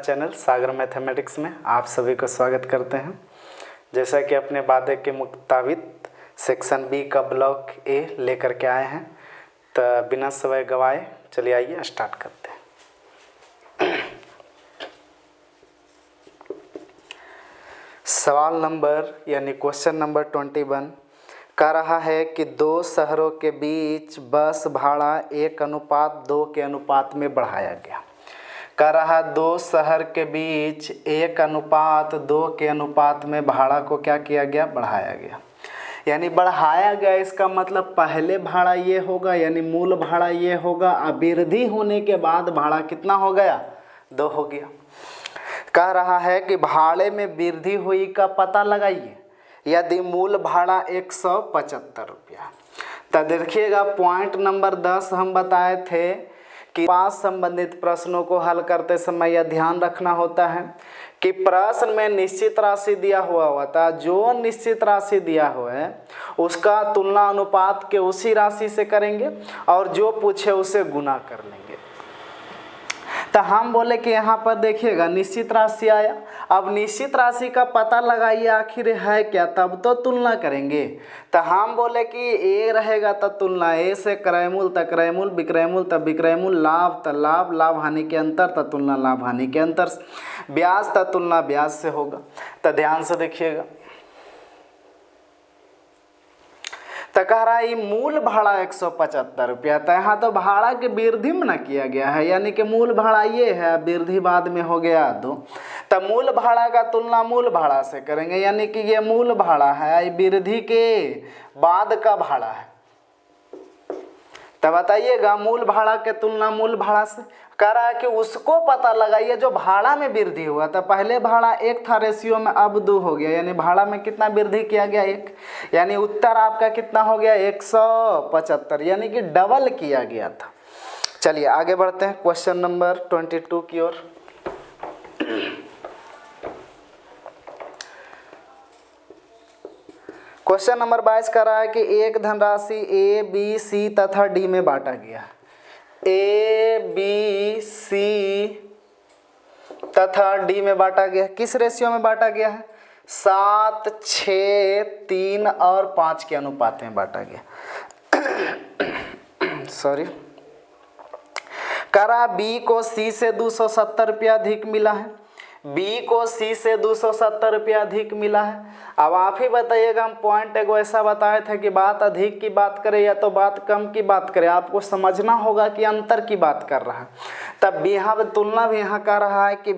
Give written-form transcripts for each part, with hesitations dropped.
Channel सागर mathematics में आप सभी को स्वागत करते हैं। जैसा कि अपने वादे के मुताबिक सेक्शन बी का ब्लॉक ए लेकर के आए हैं, तो बिना समय गवाए चलिए आइए स्टार्ट करते हैं। सवाल नंबर यानी क्वेश्चन नंबर 21 कह रहा है कि दो शहरों के बीच बस भाड़ा 1:2 के अनुपात में बढ़ाया गया। कह रहा दो शहर के बीच 1:2 के अनुपात में भाड़ा को क्या किया गया, बढ़ाया गया। यानी बढ़ाया गया इसका मतलब पहले भाड़ा ये होगा, यानी मूल भाड़ा ये होगा, अवृद्धि होने के बाद भाड़ा कितना हो गया, 2 हो गया। कह रहा है कि भाड़े में वृद्धि हुई का पता लगाइए यदि मूल भाड़ा 175 रुपया। तो देखिएगा पॉइंट नंबर 10 हम बताए थे कि 5 संबंधित प्रश्नों को हल करते समय यह ध्यान रखना होता है कि प्रश्न में निश्चित राशि दिया हुआ होता है, जो निश्चित राशि दिया हुआ है उसका तुलना अनुपात के उसी राशि से करेंगे और जो पूछे उसे गुना कर लेंगे। तो हम बोले कि यहाँ पर देखिएगा निश्चित राशि आया। अब निश्चित राशि का पता लगाइए आखिर है क्या, तब तो तुलना करेंगे। तो हम बोले कि ए रहेगा तो तुलना ए से, क्रयमूल तो क्रयमूल, विक्रयमूल तो विक्रयमूल, लाभ तो लाभ, लाभ हानि के अंतर तो तुलना लाभ हानि के अंतर, ब्याज तो तुलना ब्याज से होगा। तो ध्यान से देखिएगा, तो कह रहा है मूल भाड़ा 175 रुपया। तो यहाँ तो भाड़ा के वृद्धि में न किया गया है, यानी कि मूल भाड़ा ये है, वृद्धि बाद में हो गया 2। तो मूल भाड़ा का तुलना मूल भाड़ा से करेंगे, यानी कि ये मूल भाड़ा है, वृद्धि के बाद का भाड़ा है। तो बताइएगा मूल भाड़ा के तुलना मूल भाड़ा से। कह रहा है कि उसको पता लगाइए जो भाड़ा में वृद्धि हुआ। तो पहले भाड़ा 1 था रेशियो में, अब 2 हो गया, यानी भाड़ा में कितना वृद्धि किया गया, 1। यानी उत्तर आपका कितना हो गया, 175, यानी कि डबल किया गया था। चलिए आगे बढ़ते हैं क्वेश्चन नंबर 22 की ओर। क्वेश्चन नंबर 22 कर रहा है कि एक धनराशि ए बी सी तथा डी में बांटा गया। ए बी सी तथा डी में बांटा गया। किस रेशियो में बांटा गया है, 7, 6, 3 और 5 के अनुपात में बांटा गया। सॉरी, करा बी को सी से 270 रुपया अधिक मिला है। बी को सी से 270 रुपया अधिक मिला है। अब आप ही बताइएगा, हम पॉइंट एगो ऐसा बताए थे कि बात अधिक की बात करें या तो बात कम की बात करें, आपको समझना होगा कि अंतर की बात कर रहा है। तब यहाँ तुलना भी यहाँ कर रहा है कि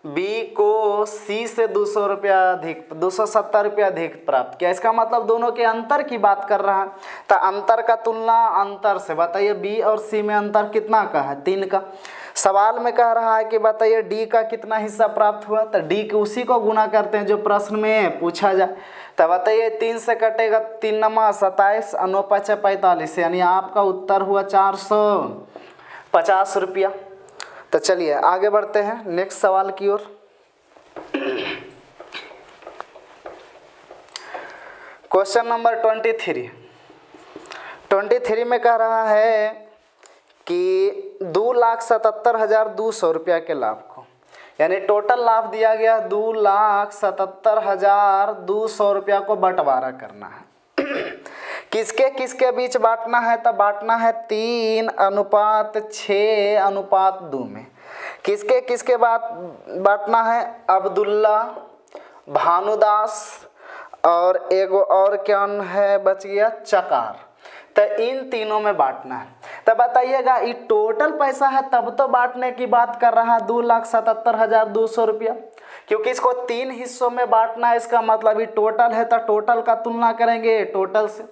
बी को सी से 200 रुपया अधिक, 270 रुपया अधिक प्राप्त किया। इसका मतलब दोनों के अंतर की बात कर रहा है। तो अंतर का तुलना अंतर से। बताइए बी और सी में अंतर कितना का है, 3 का। सवाल में कह रहा है कि बताइए डी का कितना हिस्सा प्राप्त हुआ। तो डी के उसी को गुना करते हैं जो प्रश्न में पूछा जाए। तो बताइए 3 से कटेगा 3 नमा 27, 9 5 45, यानी आपका उत्तर हुआ 450 रुपया। तो चलिए आगे बढ़ते हैं नेक्स्ट सवाल की ओर। क्वेश्चन नंबर 23 में कह रहा है कि 2,77,200 रुपया के लाभ को, यानी टोटल लाभ दिया गया 2,77,200 रुपया को बंटवारा करना है। किसके किसके बीच बांटना है, तो बांटना है 3:6:2 में। किसके किसके बांटना है, अब्दुल्ला, भानुदास और एगो और क्या है बच गया, चकार। तो इन तीनों में बांटना है। तो बताइएगा ये टोटल पैसा है तब तो बांटने की बात कर रहा है 2,77,200 रुपया, क्योंकि इसको 3 हिस्सों में बांटना है। इसका मतलब ये टोटल है तो टोटल का तुलना करेंगे टोटल से,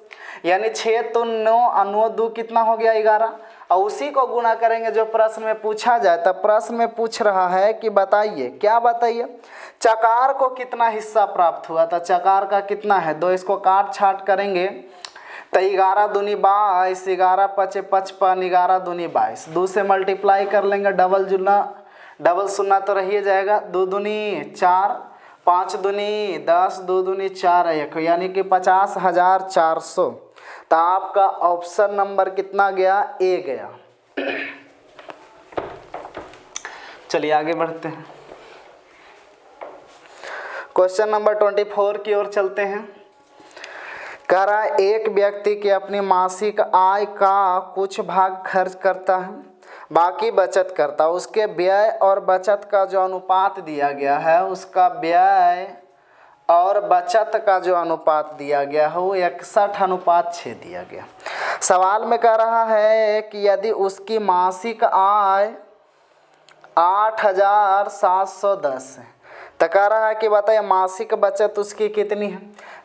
यानी 6 तो 9 और 9 2 कितना हो गया, 11, और उसी को गुना करेंगे जो प्रश्न में पूछा जाए। तो प्रश्न में पूछ रहा है कि बताइए, क्या बताइए, चकार को कितना हिस्सा प्राप्त हुआ। तो चकार का कितना है 2, इसको काट छाट करेंगे तो 11 दूनी 22, 11 5 55, 11 दूनी 22, 2 से मल्टीप्लाई कर लेंगे, डबल सुनना तो रहिए जाएगा, 2 दूनी 4, 5 दूनी 10, 2 दूनी 4 1, यानी कि 50,400। तो आपका ऑप्शन नंबर कितना गया, ए गया। चलिए आगे बढ़ते हैं। क्वेश्चन नंबर 24 की ओर चलते हैं। कह रहा है एक व्यक्ति की अपनी मासिक आय का कुछ भाग खर्च करता है, बाकी बचत करता है। उसके व्यय और बचत का जो अनुपात दिया गया है, उसका व्यय और बचत का जो अनुपात दिया गया है वो 61:6 दिया गया। सवाल में कह रहा है कि यदि उसकी मासिक आय 8,710 है तो कह रहा है कि बताइए मासिक बचत उसकी कितनी है।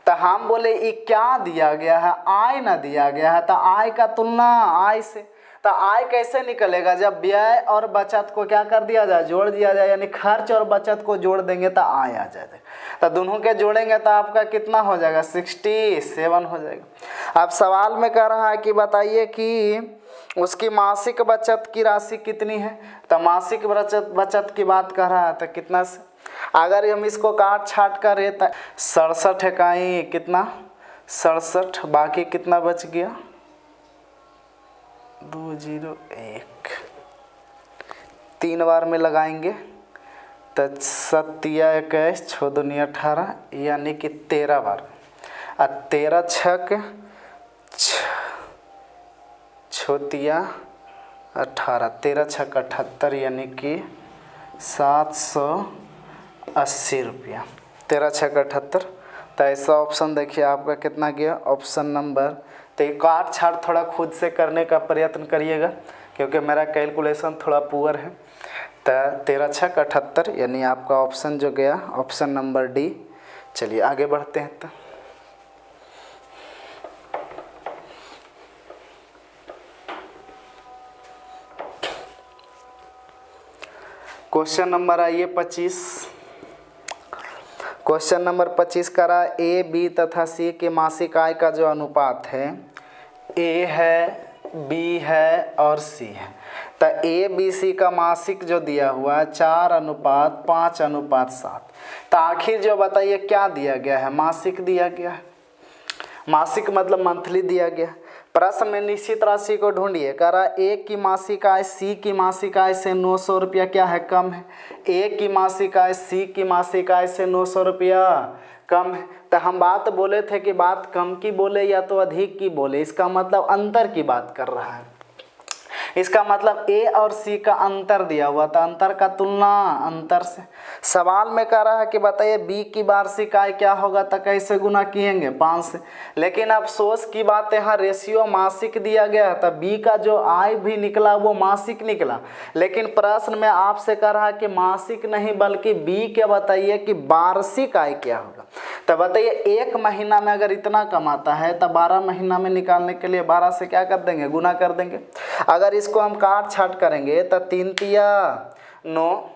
तो हम बोले ये क्या दिया गया है, आय ना दिया गया है, तो आय का तुलना आय से। तो आय कैसे निकलेगा, जब व्यय और बचत को क्या कर दिया जाए, जोड़ दिया जाए, यानी खर्च और बचत को जोड़ देंगे तो आय आ जाएगा। तो दोनों के जोड़ेंगे तो आपका कितना हो जाएगा, 67 हो जाएगा। अब सवाल में कह रहा है कि बताइए कि उसकी मासिक बचत की राशि कितनी है। तो मासिक बचत की बात कर रहा है तो कितना से, अगर हम इसको काट छाट करें तो 67 इकाई कितना 67, बाकी कितना बच गया 201, 3 बार में लगाएंगे तो 7 6 दूनी 18, यानी कि 13 बार। 13 छक 18, 13 छक 78, यानी कि 780 रुपया। 13 छक 78। तो ऐसा ऑप्शन देखिए आपका कितना गया, ऑप्शन नंबर। तो ये काट छाट थोड़ा खुद से करने का प्रयत्न करिएगा क्योंकि मेरा कैलकुलेशन थोड़ा पुअर है। तो 13 छक 78, यानी आपका ऑप्शन जो गया ऑप्शन नंबर डी। चलिए आगे बढ़ते हैं। तो क्वेश्चन नंबर आइए 25। क्वेश्चन नंबर 25 करा ए बी तथा सी के मासिक आय का जो अनुपात है, ए है, बी है और सी है। तो ए बी सी का मासिक जो दिया हुआ है 4:5:7। तो आखिर जो बताइए क्या दिया गया है, मासिक दिया गया है। मासिक मतलब मंथली दिया गया। प्रश्न में निश्चित राशि को ढूंढिए। कह रहा ए की मासिक आय सी की मासिक आय से 900 रुपया क्या है, कम है। ए की मासिक आय सी की मासिक आय से 900 रुपया कम है। तो हम बात बोले थे कि बात कम की बोले या तो अधिक की बोले, इसका मतलब अंतर की बात कर रहा है। इसका मतलब ए और सी का अंतर दिया हुआ था, अंतर का तुलना अंतर से। सवाल में कह रहा है कि बताइए बी की वार्षिक आय क्या होगा, तो कैसे गुना किएंगे 5 से। लेकिन अफसोस की बात यहाँ रेशियो मासिक दिया गया है, तो बी का जो आय भी निकला वो मासिक निकला। लेकिन प्रश्न में आपसे कह रहा है कि मासिक नहीं बल्कि बी के बताइए कि वार्षिक आय क्या होगा। तो बताइए 1 महीना में अगर इतना कमाता है तो 12 महीना में निकालने के लिए 12 से क्या कर देंगे, गुना कर देंगे। अगर इसको हम काट छाट करेंगे तो 3 तिया 9,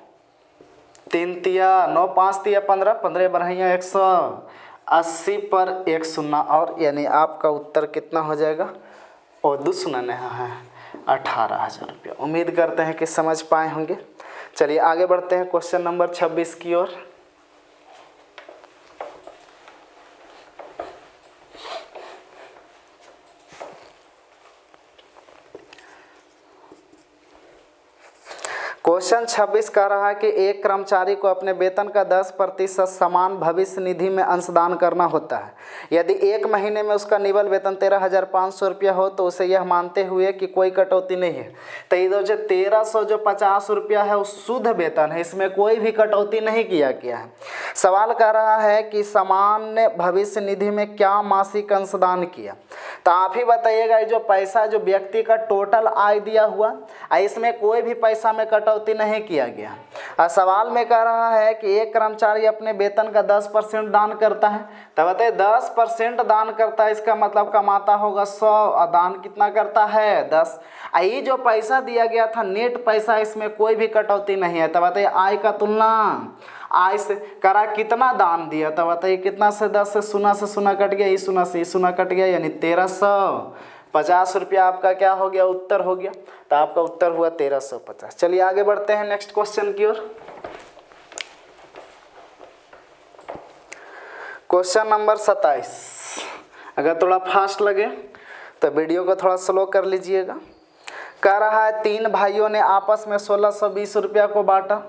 3 तिया 9, 5 तिया 15, 15 बढ़ाइया 180 पर 1 शून्य और, यानी आपका उत्तर कितना हो जाएगा, और 2 शून्य है 18,000 रुपया। उम्मीद करते हैं कि समझ पाए होंगे। चलिए आगे बढ़ते हैं क्वेश्चन नंबर 26 की ओर। क्वेश्चन 26 कह रहा है कि एक कर्मचारी को अपने वेतन का 10% समान भविष्य निधि में अंशदान करना होता है। यदि 1 महीने में उसका निवल वेतन 13,500 रुपया हो तो उसे यह मानते हुए कि कोई कटौती नहीं है। तो ये जो 1350 रुपया है वो शुद्ध वेतन है, इसमें कोई भी कटौती नहीं किया गया है। सवाल कर रहा है कि सामान्य भविष्य निधि में क्या मासिक अंशदान किया। तो आप ही बताइएगा, जो पैसा जो व्यक्ति का टोटल आय दिया हुआ, इसमें कोई भी पैसा में कटौती नहीं किया गया। सवाल में कह रहा है कि एक कर्मचारी अपने वेतन का 10% दान करता है। तो बताइए 10% दान करता है, इसका मतलब कमाता होगा 100 और दान कितना करता है 10। ये जो पैसा दिया गया था नेट पैसा, इसमें कोई भी कटौती नहीं है। तो बताइए आय का तुलना आय से करा, कितना दान दिया। तो बताइए कितना से 10 से शून्य कट गया, ये शून्य से शून्य कट गया, यानी 1350 रुपया आपका क्या हो गया, उत्तर हो गया। तो आपका उत्तर हुआ 1350। चलिए आगे बढ़ते हैं नेक्स्ट क्वेश्चन की ओर। Question number 27। अगर थोड़ा फास्ट लगे तो वीडियो को थोड़ा स्लो कर लीजिएगा। कह रहा है 3 भाइयों ने आपस में 1620 रुपया को बांटा।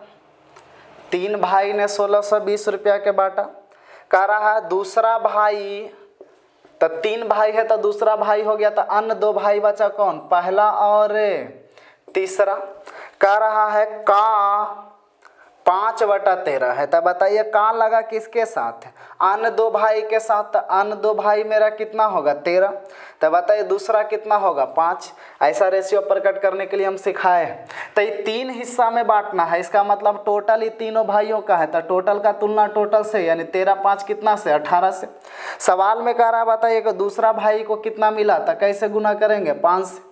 3 भाई ने 1620 रुपया के बांटा। कह रहा है दूसरा भाई, तो 3 भाई है तो दूसरा भाई हो गया, तो अन्य 2 भाई बचा कौन, पहला और तीसरा। कह रहा है का 5/13 है, तब बताइए का लगा किसके साथ, अन्य 2 भाई के साथ, तो अन्य 2 भाई मेरा कितना होगा 13, तब बताइए दूसरा कितना होगा 5। ऐसा रेशियो प्रकट करने के लिए हम सिखाए। तो ये 3 हिस्सा में बांटना है, इसका मतलब टोटल ये तीनों भाइयों का है, तो टोटल का तुलना टोटल से, यानी 13 5 कितना से 18 से। सवाल में कह रहा है बताइए कि दूसरा भाई को कितना मिला, तो कैसे गुना करेंगे 5 से।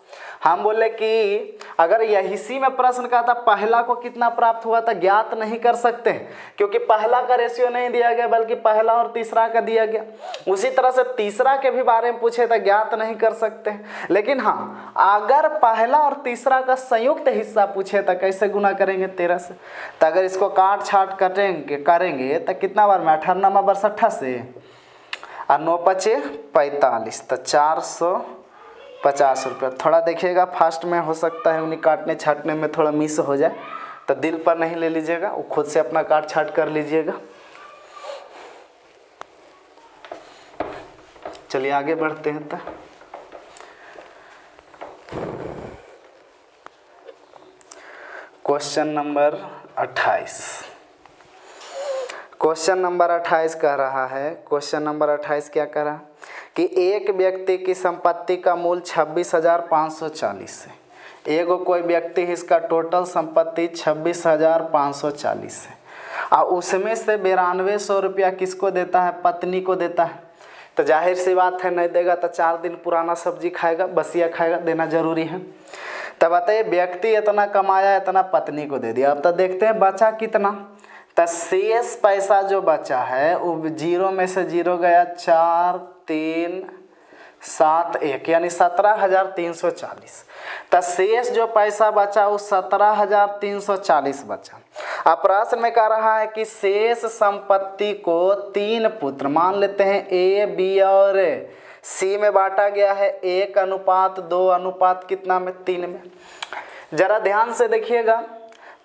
हम बोले कि अगर इसी में प्रश्न का था पहला को कितना प्राप्त हुआ था, ज्ञात नहीं कर सकते क्योंकि पहला का रेशियो नहीं दिया गया बल्कि पहला और तीसरा का दिया गया। उसी तरह से तीसरा के भी बारे में पूछे तो ज्ञात नहीं कर सकते। लेकिन हाँ, अगर पहला और तीसरा का संयुक्त हिस्सा पूछे तो कैसे गुना करेंगे 13 से। तो अगर इसको काट छाट करेंगे तो कितना बार में 18 × 62 से और 9 × 5 = 45, तो 450 रुपये। थोड़ा देखिएगा फास्ट में हो सकता है उन्हीं काटने छाटने में थोड़ा मिस हो जाए, तो दिल पर नहीं ले लीजिएगा, वो खुद से अपना काट छाट कर लीजिएगा। चलिए आगे बढ़ते हैं। तो क्वेश्चन नंबर 28। क्वेश्चन नंबर 28 कह रहा है, क्वेश्चन नंबर 28 क्या कह रहा कि एक व्यक्ति की संपत्ति का मूल्य 26,540 है। एगो कोई व्यक्ति इसका टोटल संपत्ति 26,540 है और उसमें से 9200 रुपया किसको देता है, पत्नी को देता है। तो जाहिर सी बात है नहीं देगा तो 4 दिन पुराना सब्जी खाएगा, बसिया खाएगा, देना जरूरी है। तब बताइए व्यक्ति इतना कमाया, इतना पत्नी को दे दिया। अब तो देखते हैं बचा कितना। तो शेष पैसा जो बचा है वो 0 में से 0 गया, 4 3 7 1 यानी 17,340। तो शेष जो पैसा बचा वो 17,340 बचा। अब प्रश्न में कह रहा है कि शेष संपत्ति को 3 पुत्र मान लेते हैं ए बी और सी में बांटा गया है 1:2 कितना में 3 में। जरा ध्यान से देखिएगा,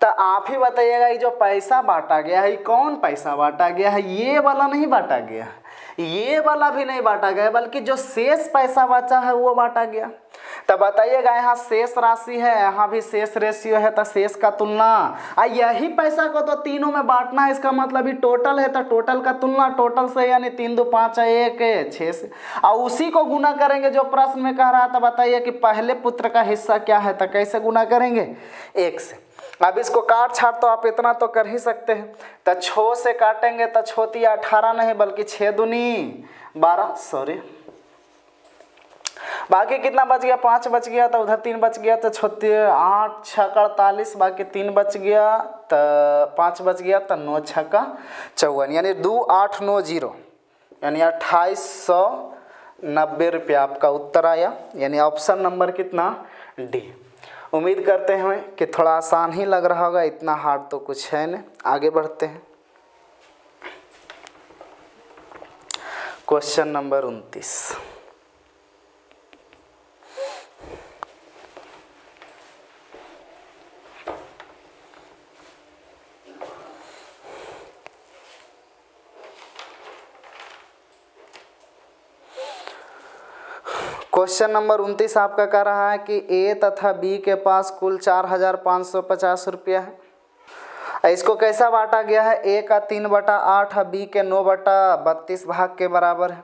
तो आप ही बताइएगा ये जो पैसा बांटा गया है कौन पैसा बांटा गया है, ये वाला नहीं बांटा गया है, ये वाला भी नहीं बांटा गया, बल्कि जो शेष पैसा बचा है वो बांटा गया। तब बताइएगा यहाँ शेष राशि है, यहाँ भी शेष रेशियो है, तो शेष का तुलना यही पैसा को तो तीनों में बांटना है। इसका मतलब ये टोटल है तो टोटल का तुलना टोटल से, यानी 3 2 5 1 6 से, और उसी को गुना करेंगे जो प्रश्न में कह रहा था। बताइए कि पहले पुत्र का हिस्सा क्या है, तो कैसे गुना करेंगे 1 से। अब इसको काट छाट तो आप इतना तो कर ही सकते हैं, तो 6 से काटेंगे तो 6 × 18 नहीं बल्कि 6 दूनी 12, सॉरी बाकी कितना बच गया, 5 बच गया, तो उधर 3 बच गया, तो 8 6 48, बाकी 3 बच गया, तो 5 बच गया, तो 9 6 54 यानी 2 8 9 0 यानी 2890 रुपया आपका उत्तर आया। यानी ऑप्शन नंबर कितना डी। उम्मीद करते हैं कि थोड़ा आसान ही लग रहा होगा, इतना हार्ड तो कुछ है नहीं। आगे बढ़ते हैं। Question number 29। क्वेश्चन नंबर 29 आपका कह रहा है कि ए तथा बी के पास कुल 4,550 रुपया है। इसको कैसा बांटा गया है, ए का 3/8 है, बी के 9/32 भाग के बराबर है।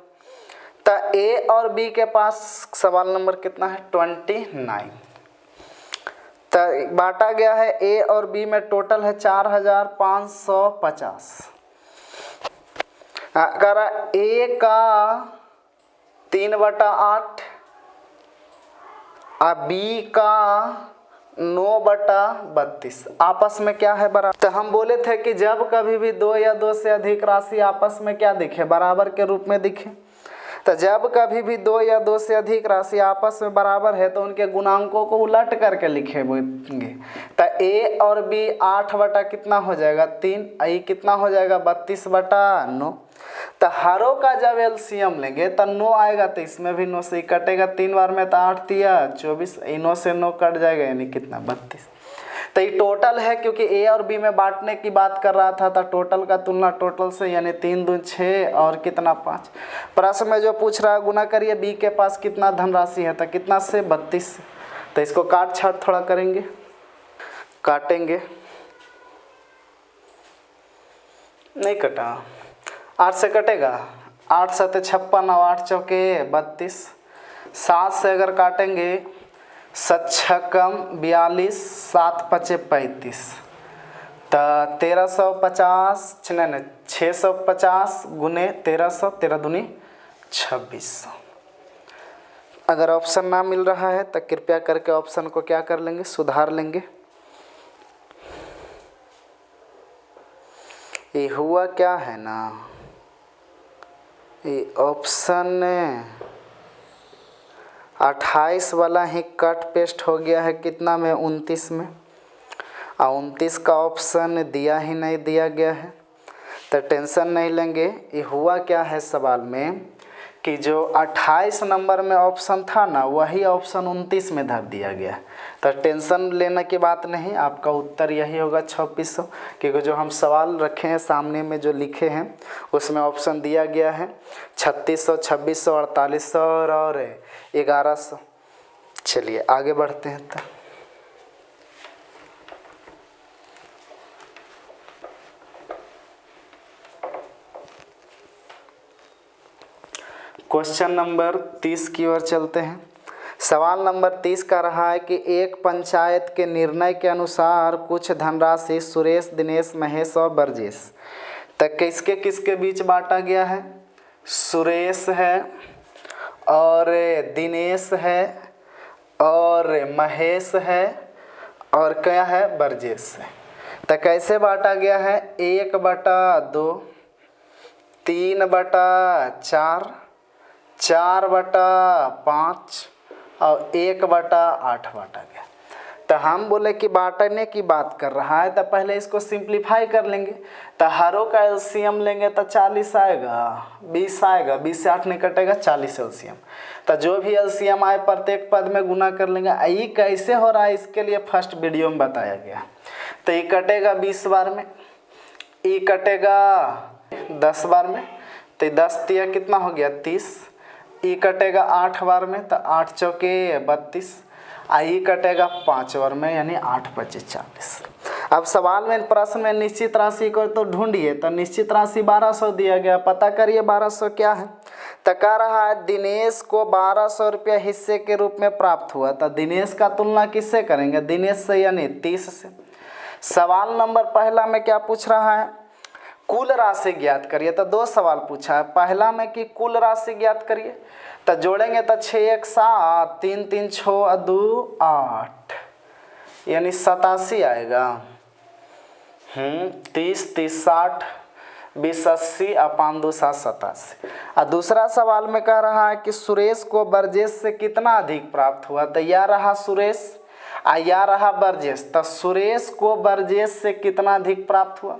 तो ए और बी के पास सवाल नंबर कितना है 29। तो बांटा गया है ए और बी में, टोटल है 4,550। कह रहा ए का 3/8 और बी का 9/32 आपस में क्या है बराबर। तो हम बोले थे कि जब कभी भी 2 या 2 से अधिक राशि आपस में क्या दिखे, बराबर के रूप में दिखे। तो जब कभी भी 2 या 2 से अधिक राशि आपस में बराबर है तो उनके गुणांकों को उलट करके लिखेंगे। तो ए और बी 8 बटा कितना हो जाएगा 3, आई कितना हो जाएगा 32/9। तो हरों का जब एलसीएम लेंगे तो 9 आएगा, तो इसमें भी 9 से ही कटेगा 3 बार में, तो 8 दिया 24, 9 से 9 कट जाएगा, यानी कितना 32। तो ये टोटल है, क्योंकि ए और बी में बांटने की बात कर रहा था, तो टोटल का तुलना टोटल से, यानी 3 दूनी 6 और कितना 5। प्रश्न में जो पूछ रहा है गुना करिए, बी के पास कितना धनराशि है, तो कितना से 32 से। तो इसको काट छाट थोड़ा करेंगे, काटेंगे, नहीं कटा, 8 से कटेगा, 8 7 56 और 8 चौके 32। 7 से अगर काटेंगे, 7 कम 42, 7 5 35, तो 1350, नहीं 650 गुने 1300, 13 दूनी 2600। अगर ऑप्शन ना मिल रहा है तो कृपया करके ऑप्शन को क्या कर लेंगे, सुधार लेंगे। ये हुआ क्या है ना, ये ऑप्शन 28 वाला ही कट पेस्ट हो गया है, कितना में 29 में, और 29 का ऑप्शन दिया ही नहीं दिया गया है, तो टेंशन नहीं लेंगे। ये हुआ क्या है सवाल में कि जो 28 नंबर में ऑप्शन था ना, वही ऑप्शन 29 में धर दिया गया है, तो टेंशन लेने की बात नहीं, आपका उत्तर यही होगा 2600, क्योंकि जो हम सवाल रखे हैं सामने में जो लिखे हैं उसमें ऑप्शन दिया गया है 3600, 2600, 4800 और 1100। चलिए आगे बढ़ते हैं। तो क्वेश्चन नंबर 30 की ओर चलते हैं। सवाल नंबर 30 का रहा है कि एक पंचायत के निर्णय के अनुसार कुछ धनराशि सुरेश, दिनेश, महेश और ब्रजेश तक किसके किसके बीच बांटा गया है। सुरेश है और दिनेश है और महेश है और क्या है, ब्रजेश है। तो कैसे बांटा गया है, 1/2, 3/4, 4/5 और 1/8 बांटा गया। तो हम बोले कि बांटने की बात कर रहा है, तो पहले इसको सिंप्लीफाई कर लेंगे। तो हरों का एलसीएम लेंगे तो 40 आएगा, 20 आएगा, 20 से 8 नहीं कटेगा, 40 एलसीएम। तो जो भी एलसीएम आए प्रत्येक पद में गुना कर लेंगे। ये कैसे हो रहा है इसके लिए फर्स्ट वीडियो में बताया गया। तो ये कटेगा 20 बार में, ये कटेगा 10 बार में, तो 10 दिया कितना हो गया 30। ई कटेगा 8 बार में, तो 8 चौके 32। आई कटेगा 5 बार में, यानी 8 25 40। अब सवाल में प्रश्न में निश्चित राशि को तो ढूंढिए, तो निश्चित राशि 1200 दिया गया, पता करिए 1200 क्या है। तो कह रहा है दिनेश को 1200 रुपया हिस्से के रूप में प्राप्त हुआ। तो दिनेश का तुलना किससे करेंगे, दिनेश से यानी 30 से। सवाल नंबर पहला में क्या पूछ रहा है, कुल राशि ज्ञात करिए। तो 2 सवाल पूछा है, पहला में कि कुल राशि ज्ञात करिए। तो जोड़ेंगे तो 6 1 7, 3 3 6 2 8, यानी 87 आएगा। 30 30 60, 20 80 और 5 2 7 87। और दूसरा सवाल में कह रहा है कि सुरेश को ब्रजेश से कितना अधिक प्राप्त हुआ। तो यह रहा सुरेश और यह रहा ब्रजेश। तो सुरेश को ब्रजेश से कितना अधिक प्राप्त हुआ।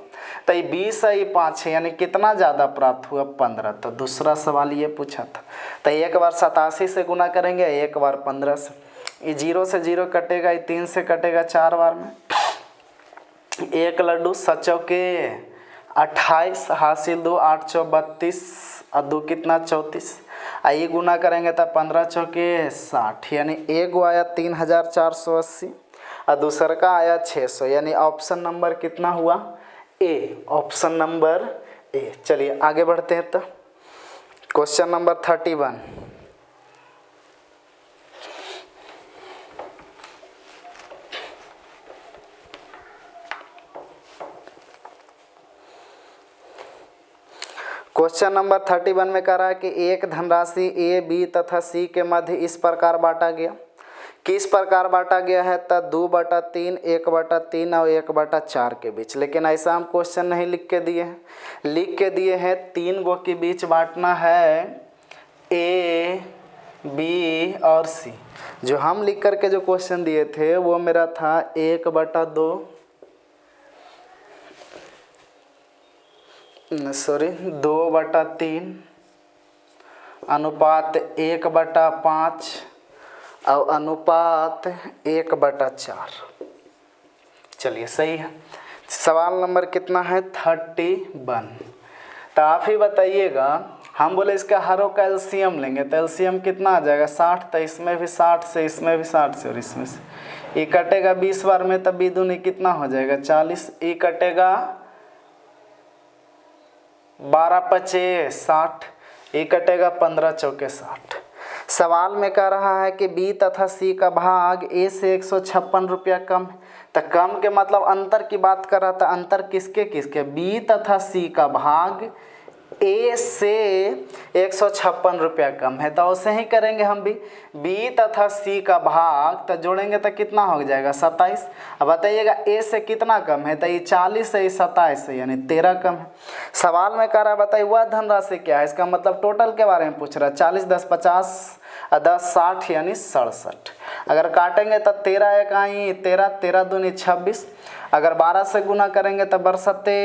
तो ये 20 है, ये 5 है, यानी कितना ज़्यादा प्राप्त हुआ 15। तो दूसरा सवाल ये पूछा था। तो एक बार 87 से गुना करेंगे, एक बार 15 से। ये 0 से 0 कटेगा, ये 3 से कटेगा 4 बार में। 1 लड्डू 7 चौके 28, हासिल 2, 8 चौ 32 और 2 कितना 34। आइए गुना करेंगे तो 15 चौके 60, यानी एक आया 3480 और दूसरा का आया 600, यानी ऑप्शन नंबर कितना हुआ, ए, ऑप्शन नंबर ए। चलिए आगे बढ़ते हैं। तो क्वेश्चन नंबर 31। क्वेश्चन नंबर 31 में कह रहा है कि एक धनराशि ए, बी तथा सी के मध्य इस प्रकार बांटा गया। किस प्रकार बांटा गया है, तो 2/3, 1/3 और 1/4 के बीच। लेकिन ऐसा हम क्वेश्चन नहीं लिख के दिए हैं, लिख के दिए हैं 3 गो के बीच बांटना है, ए, बी और सी। जो हम लिख करके जो क्वेश्चन दिए थे वो मेरा था 1/2, सॉरी 2/3 अनुपात 1/5 और अनुपात 1/4। चलिए सही है। सवाल नंबर कितना है 31। तो आप ही बताइएगा, हम बोले इसका हरों का एलसीएम लेंगे तो एलसीएम कितना आ जाएगा 60। तो इसमें भी 60 से, इसमें भी 60 से और इसमें से। ये कटेगा 20 बार में तब 2 दूनी कितना हो जाएगा 40। ये कटेगा 12×5 = 60। ये कटेगा 15×4 = 60। सवाल में कह रहा है कि बी तथा सी का भाग ए से 156 रुपया कम है। तो कम के मतलब अंतर की बात कर रहा था। अंतर किसके किसके? बी तथा सी का भाग ए से 156 रुपया कम है। तो उसे ही करेंगे हम भी। बी तथा सी का भाग तो जोड़ेंगे तो कितना हो जाएगा 27। अब बताइएगा ए से कितना कम है? तो ये 40 से 27 से यानी 13 कम है। सवाल में कह रहा है बताइए वह धनराशि क्या है। इसका मतलब टोटल के बारे में पूछ रहा है। 40 10 50 और 10 60 यानी 67। अगर काटेंगे तो 13 1 आई 13, 13 दूनी 26। अगर 12 से गुना करेंगे तो बरसते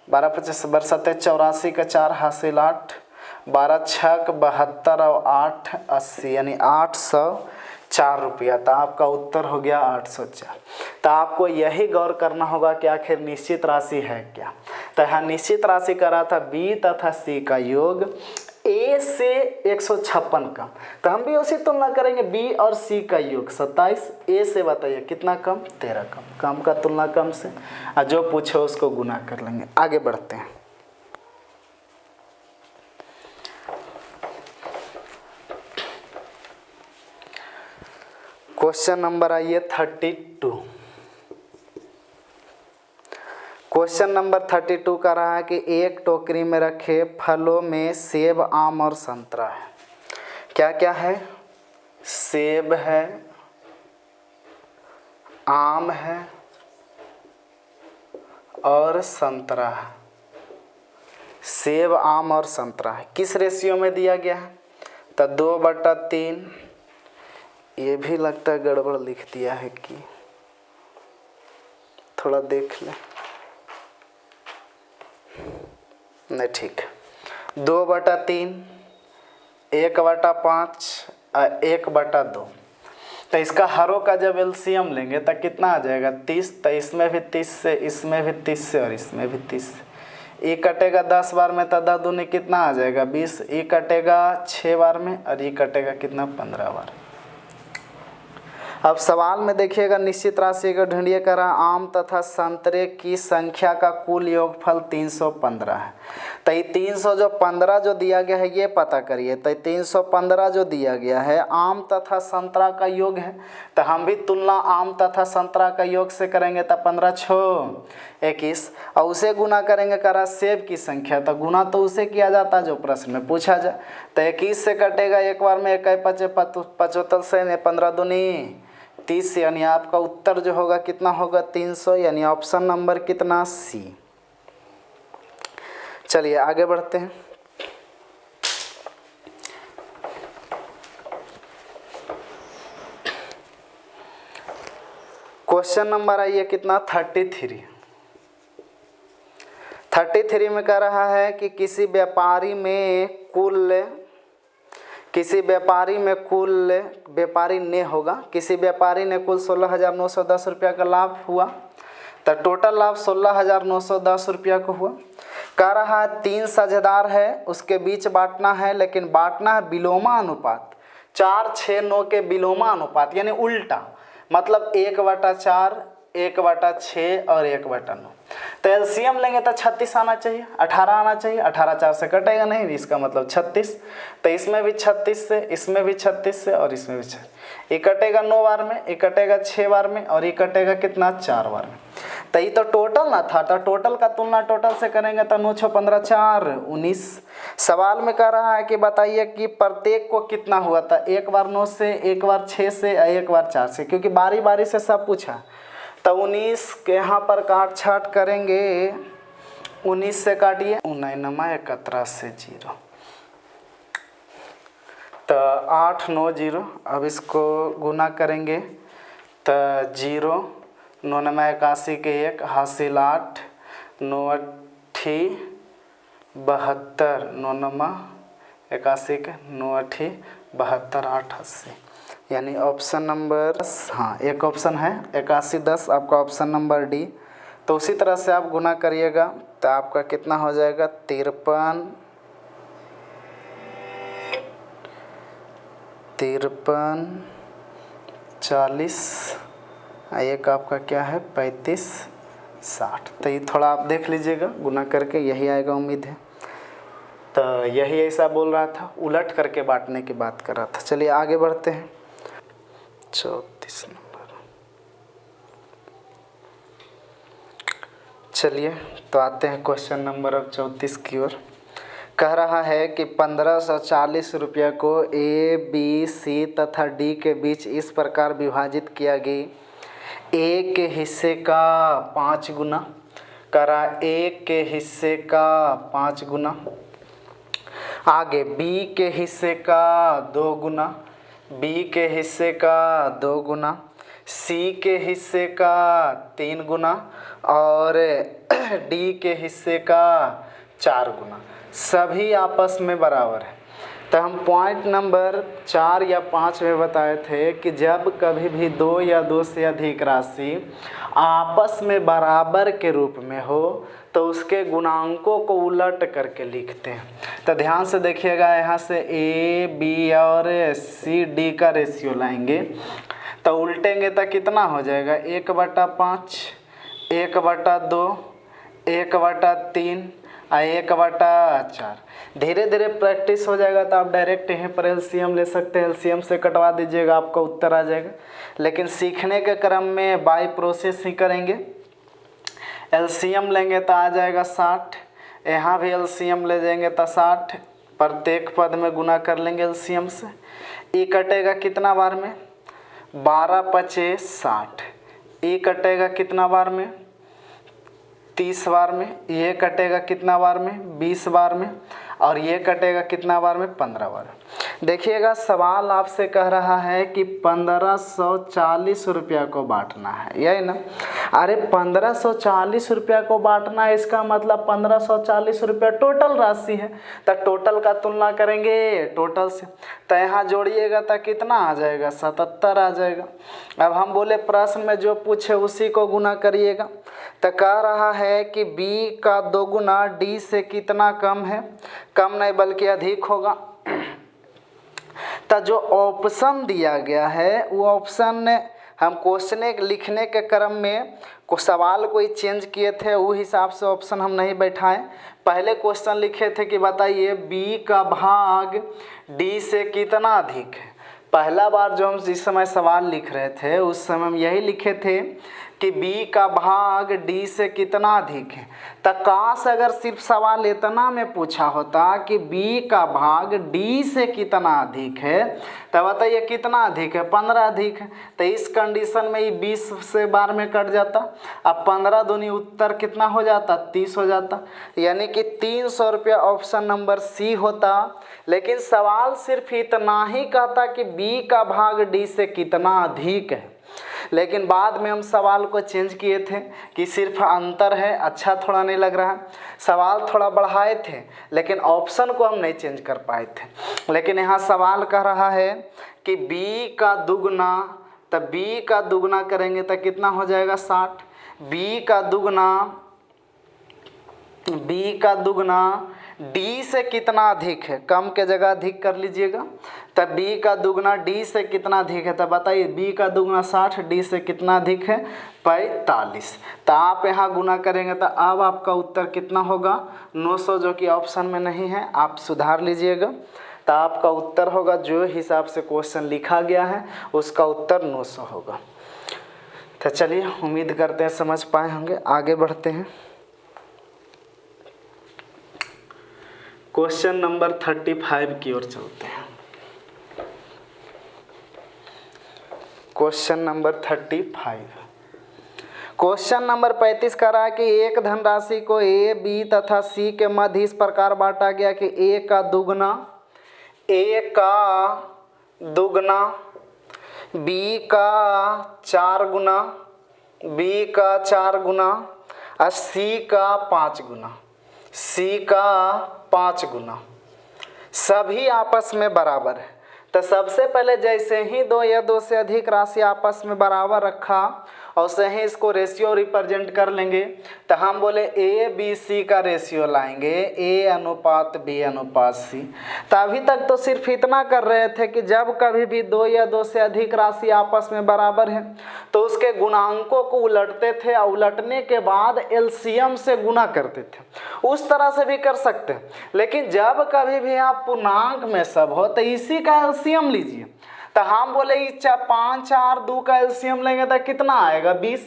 12 25 बरसते 84 का 4 हासिल 8, 12 6 72 और 8 80 यानी 804 रुपया। तो आपका उत्तर हो गया 804। तो आपको यही गौर करना होगा कि आखिर निश्चित राशि है क्या। तो यहाँ निश्चित राशि का रहा था बी तथा सी का योग ए से 156 कम। तो हम भी उसी तुलना करेंगे बी और सी का योग 27, ए से बताइए कितना कम 13 कम। कम का तुलना कम से और जो पूछे उसको गुना कर लेंगे। आगे बढ़ते हैं। क्वेश्चन नंबर आइए 32। क्वेश्चन नंबर 32 का रहा है कि एक टोकरी में रखे फलों में सेब, आम और संतरा है। क्या क्या है? सेब है, आम है और संतरा है। सेब, आम और संतरा है। किस रेशियो में दिया गया है? तो 2/3। ये भी लगता है गड़बड़ लिख दिया है कि थोड़ा देख ले। नहीं ठीक है। 2/3, 1/5 और 1/2। तो इसका हरों का जब एलसीएम लेंगे तो कितना आ जाएगा 30। तो इसमें भी 30 से, इसमें भी 30 से और इसमें भी 30 से। ये कटेगा 10 बार में तो 10 दूनी कितना आ जाएगा 20। ये कटेगा 6 बार में और ये कटेगा कितना 15 बार। अब सवाल में देखिएगा निश्चित राशि का ढूंढिए। करा आम तथा संतरे की संख्या का कुल योगफल 315 है। तो ये 315 जो दिया गया है ये पता करिए। तो 315 जो दिया गया है आम तथा संतरा का योग है। तो हम भी तुलना आम तथा संतरा का योग से करेंगे तो 15 6 21 और उसे गुना करेंगे। करा सेब की संख्या तो गुना तो उसे किया जाता है जो प्रश्न में पूछा जाए। तो 21 से कटेगा एक बार में 1 5 75 से 15 दूनी 30 यानी आपका उत्तर जो होगा कितना होगा 300 यानी ऑप्शन नंबर कितना सी। चलिए आगे बढ़ते हैं। क्वेश्चन नंबर आइए कितना 33। 33 में कह रहा है कि किसी व्यापारी ने कुल 16,910 रुपया का लाभ हुआ। तो टोटल लाभ 16,910 रुपया को हुआ। कह रहा है 3 साझेदार है उसके बीच बांटना है, लेकिन बांटना है विलोमा अनुपात 4 6 9 के विलोमा अनुपात यानी उल्टा। मतलब 1/4 1/6 और 1/9। तो एलसीएम लेंगे तो 36 आना चाहिए, 18 आना चाहिए। 18 4 से कटेगा नहीं, इसका मतलब 36। तो इसमें भी 36 से, इसमें भी 36 से और इसमें भी 6। ये कटेगा 9 बार में, ये कटेगा 6 बार में और ये कटेगा कितना 4 बार में। तो ये तो टोटल ना था। तो टोटल का तुलना टोटल से करेंगे तो 9 6 15 4 19। सवाल में कह रहा है कि बताइए कि प्रत्येक को कितना हुआ था। 1 बार 9 से, 1 बार 6 से और 1 बार 4 से, क्योंकि बारी बारी से सब पूछा। तो 19 के यहाँ पर काट छाट करेंगे। 19 से काटिए 9 11 से 0 तो 8 9 0। अब इसको गुना करेंगे तो 0 9 9 81 के 1 हासिल 8 9 72, 9 नमा 81 के 9 8 72 8 80, यानी ऑप्शन नंबर, हाँ एक ऑप्शन है 81 10, आपका ऑप्शन नंबर डी। तो उसी तरह से आप गुना करिएगा तो आपका कितना हो जाएगा 53 40, एक आपका क्या है 35 60। तो ये थोड़ा आप देख लीजिएगा गुना करके, यही आएगा उम्मीद है। तो यही ऐसा बोल रहा था, उलट करके बांटने की बात कर रहा था। चलिए आगे बढ़ते हैं। 34 नंबर, चलिए तो आते हैं क्वेश्चन नंबर अब 34 की ओर। कह रहा है कि 1540 रुपये को ए बी सी तथा डी के बीच इस प्रकार विभाजित किया गया, ए के हिस्से का 5 गुना, करा ए के हिस्से का 5 गुना, आगे बी के हिस्से का 2 गुना, बी के हिस्से का 2 गुना, सी के हिस्से का 3 गुना और डी के हिस्से का 4 गुना, सभी आपस में बराबर है। तो हम पॉइंट नंबर 4 या 5 में बताए थे कि जब कभी भी 2 या 2 से अधिक राशि आपस में बराबर के रूप में हो तो उसके गुणांकों को उलट करके लिखते हैं। तो ध्यान से देखिएगा, यहाँ से ए बी और सी डी का रेशियो लाएंगे तो उल्टेंगे तो कितना हो जाएगा 1/5, 1/2, 1/3 और 1/4। धीरे धीरे प्रैक्टिस हो जाएगा तो आप डायरेक्ट यहीं पर एलसीएम ले सकते हैं, एलसीएम से कटवा दीजिएगा, आपका उत्तर आ जाएगा। लेकिन सीखने के क्रम में बाय प्रोसेस ही करेंगे। एलसीएम लेंगे तो आ जाएगा 60, यहाँ भी एलसीएम ले जाएंगे तो 60, प्रत्येक पद में गुना कर लेंगे एलसीएम से। ई कटेगा कितना बार में 12×5 = 60, ई कटेगा कितना बार में 30 बार में, ये कटेगा कितना बार में 20 बार में और ये कटेगा कितना बार में 15 बार। देखिएगा सवाल आपसे कह रहा है कि 1540 रुपया को बांटना है, यही ना। अरे 1540 रुपया को बांटना है, इसका मतलब 1540 रुपया टोटल राशि है। तो टोटल का तुलना करेंगे टोटल से, तो यहाँ जोड़िएगा तो कितना आ जाएगा 77 आ जाएगा। अब हम बोले प्रश्न में जो पूछे उसी को गुना करिएगा। तो कह रहा है कि b का 2 गुना d से कितना कम है, कम नहीं बल्कि अधिक होगा। तो जो ऑप्शन दिया गया है वो ऑप्शन हम क्वेश्चन लिखने के क्रम में को सवाल कोई चेंज किए थे, वो हिसाब से ऑप्शन हम नहीं बैठाएं। पहले क्वेश्चन लिखे थे कि बताइए b का भाग d से कितना अधिक है। पहला बार जो हम जिस समय सवाल लिख रहे थे उस समय हम यही लिखे थे कि b का भाग d से कितना अधिक है। तो काश अगर सिर्फ सवाल इतना में पूछा होता कि b का भाग d से कितना अधिक है, तो बताइए कितना अधिक है 15 अधिक है। तो इस कंडीशन में ये 20 से बार में कट जाता, अब 15 दूनी उत्तर कितना हो जाता 30 हो जाता, यानी कि 300 रुपया ऑप्शन नंबर सी होता। लेकिन सवाल सिर्फ इतना ही कहता कि b का भाग d से कितना अधिक है। लेकिन बाद में हम सवाल को चेंज किए थे कि सिर्फ अंतर है, अच्छा थोड़ा नहीं लग रहा। सवाल थोड़ा बढ़ाए थे लेकिन ऑप्शन को हम नहीं चेंज कर पाए थे। लेकिन यहाँ सवाल कह रहा है कि b का दुगना, तो b का दुगना करेंगे तो कितना हो जाएगा 60। b का दुगना d से कितना अधिक है, कम के जगह अधिक कर लीजिएगा। तो b का दुगना d से कितना अधिक है, तो बताइए b का दुगना 60, d से कितना अधिक है 45। तो आप यहाँ गुना करेंगे तो अब आपका उत्तर कितना होगा 900, जो कि ऑप्शन में नहीं है, आप सुधार लीजिएगा। तो आपका उत्तर होगा जो हिसाब से क्वेश्चन लिखा गया है उसका उत्तर 900 होगा। तो चलिए उम्मीद करते हैं समझ पाए होंगे। आगे बढ़ते हैं। क्वेश्चन नंबर 35 की ओर चलते हैं। Question number 35। क्वेश्चन नंबर 35 कह रहा है कि एक धनराशि को ए बी तथा सी के मध्य इस प्रकार बांटा गया कि ए का दुगना बी का 4 गुना और सी का 5 गुना। C का 5 गुना, सभी आपस में बराबर है। तो सबसे पहले जैसे ही दो या दो से अधिक राशि आपस में बराबर रखा और से ही इसको रेशियो रिप्रेजेंट कर लेंगे। तो हम बोले ए बी सी का रेशियो लाएंगे, ए अनुपात बी अनुपात सी। तो अभी तक तो सिर्फ इतना कर रहे थे कि जब कभी भी दो या दो से अधिक राशि आपस में बराबर है तो उसके गुणांकों को उलटते थे और उलटने के बाद एलसीएम से गुना करते थे। उस तरह से भी कर सकते हैं, लेकिन जब कभी भी आप पूर्णांक में सब हो तो इसी का एलसीएम लीजिए। तो हम बोले 5 4 2 का एलसीएम लेंगे तो कितना आएगा 20।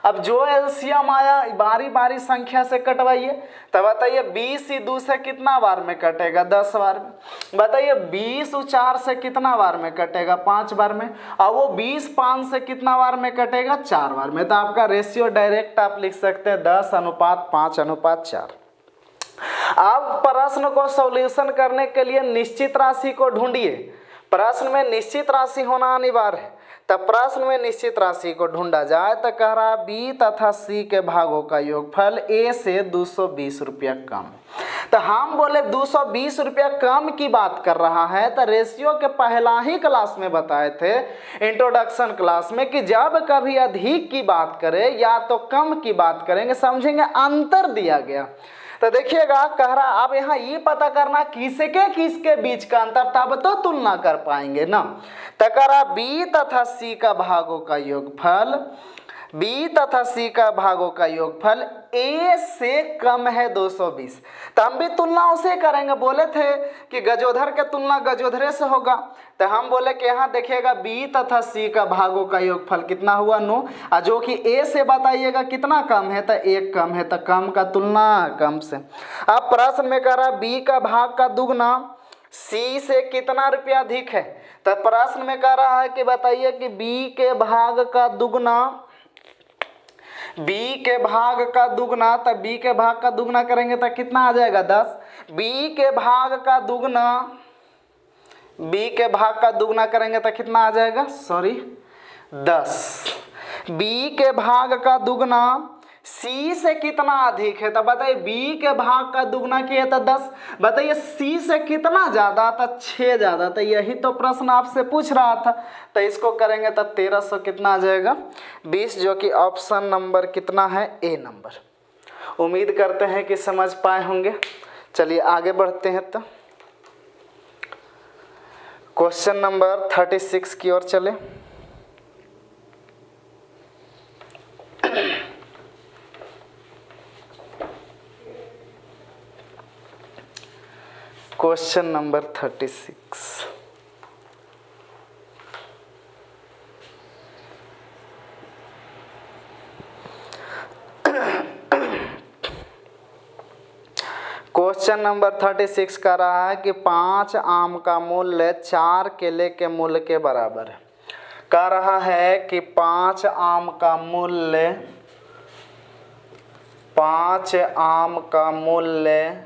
अब जो एलसीएम आया बारी बारी संख्या से कटवाइए। तो बताइए 20 2 से कितना बार में कटेगा 10 बार में। बताइए 20 4 से कितना बार में कटेगा 5 बार में। और वो 20 5 से कितना बार में कटेगा 4 बार में। तो आपका रेशियो डायरेक्ट आप लिख सकते हैं 10:5:4। अब प्रश्न को सॉल्यूशन करने के लिए निश्चित राशि को ढूंढिए। प्रश्न में निश्चित राशि होना अनिवार्य है। तब प्रश्न में निश्चित राशि को ढूंढा जाए तो कह रहा बी तथा सी के भागों का योगफल ए से 220 रुपया कम। तो हम बोले 220 रुपया कम की बात कर रहा है। तो रेशियो के पहला ही क्लास में बताए थे, इंट्रोडक्शन क्लास में, कि जब कभी अधिक की बात करें या तो कम की बात करेंगे समझेंगे अंतर दिया गया। तो देखिएगा कह रहा अब यहाँ ये पता करना किसके बीच का अंतर, तब तो तुलना कर पाएंगे ना। तो कह रहा बी तथा सी का भागों का योगफल, बी तथा सी का भागों का योगफल ए से कम है 220। तो हम भी तुलना उसे करेंगे। बोले थे कि गजोधर के तुलना गजोधरे से होगा। तो हम बोले कि यहाँ देखिएगा बी तथा सी का भागों का योगफल कितना हुआ 9, और जो कि ए से बताइएगा कितना कम है तो 1 कम है। तो कम का तुलना कम से। अब प्रश्न में कह रहा बी का भाग का दुगना सी से कितना रुपया अधिक है। तो प्रश्न में कह रहा है कि बताइए कि बी के भाग का दुगना, बी के भाग का दुगना, तो बी के भाग का दुगना करेंगे तो कितना आ जाएगा 10। बी के भाग का दुगना, बी के भाग का दुगना करेंगे तो कितना आ जाएगा 10। बी के भाग का दुगना सी से कितना अधिक है। तो बताइए बी के भाग का दुगना किया तो 10। बताइए सी से कितना ज़्यादा था 6 ज़्यादा। तो यही तो प्रश्न आपसे पूछ रहा था। तो इसको करेंगे तो 1300 कितना आ जाएगा 20, जो कि ऑप्शन नंबर कितना है ए नंबर। उम्मीद करते हैं कि समझ पाए होंगे। चलिए आगे बढ़ते हैं। तो क्वेश्चन नंबर 36 की ओर चले। Question number 36। क्वेश्चन नंबर 36 का रहा है कि 5 आम का मूल्य 4 केले के मूल्य के बराबर है। कह रहा है कि 5 आम का मूल्य, 5 आम का मूल्य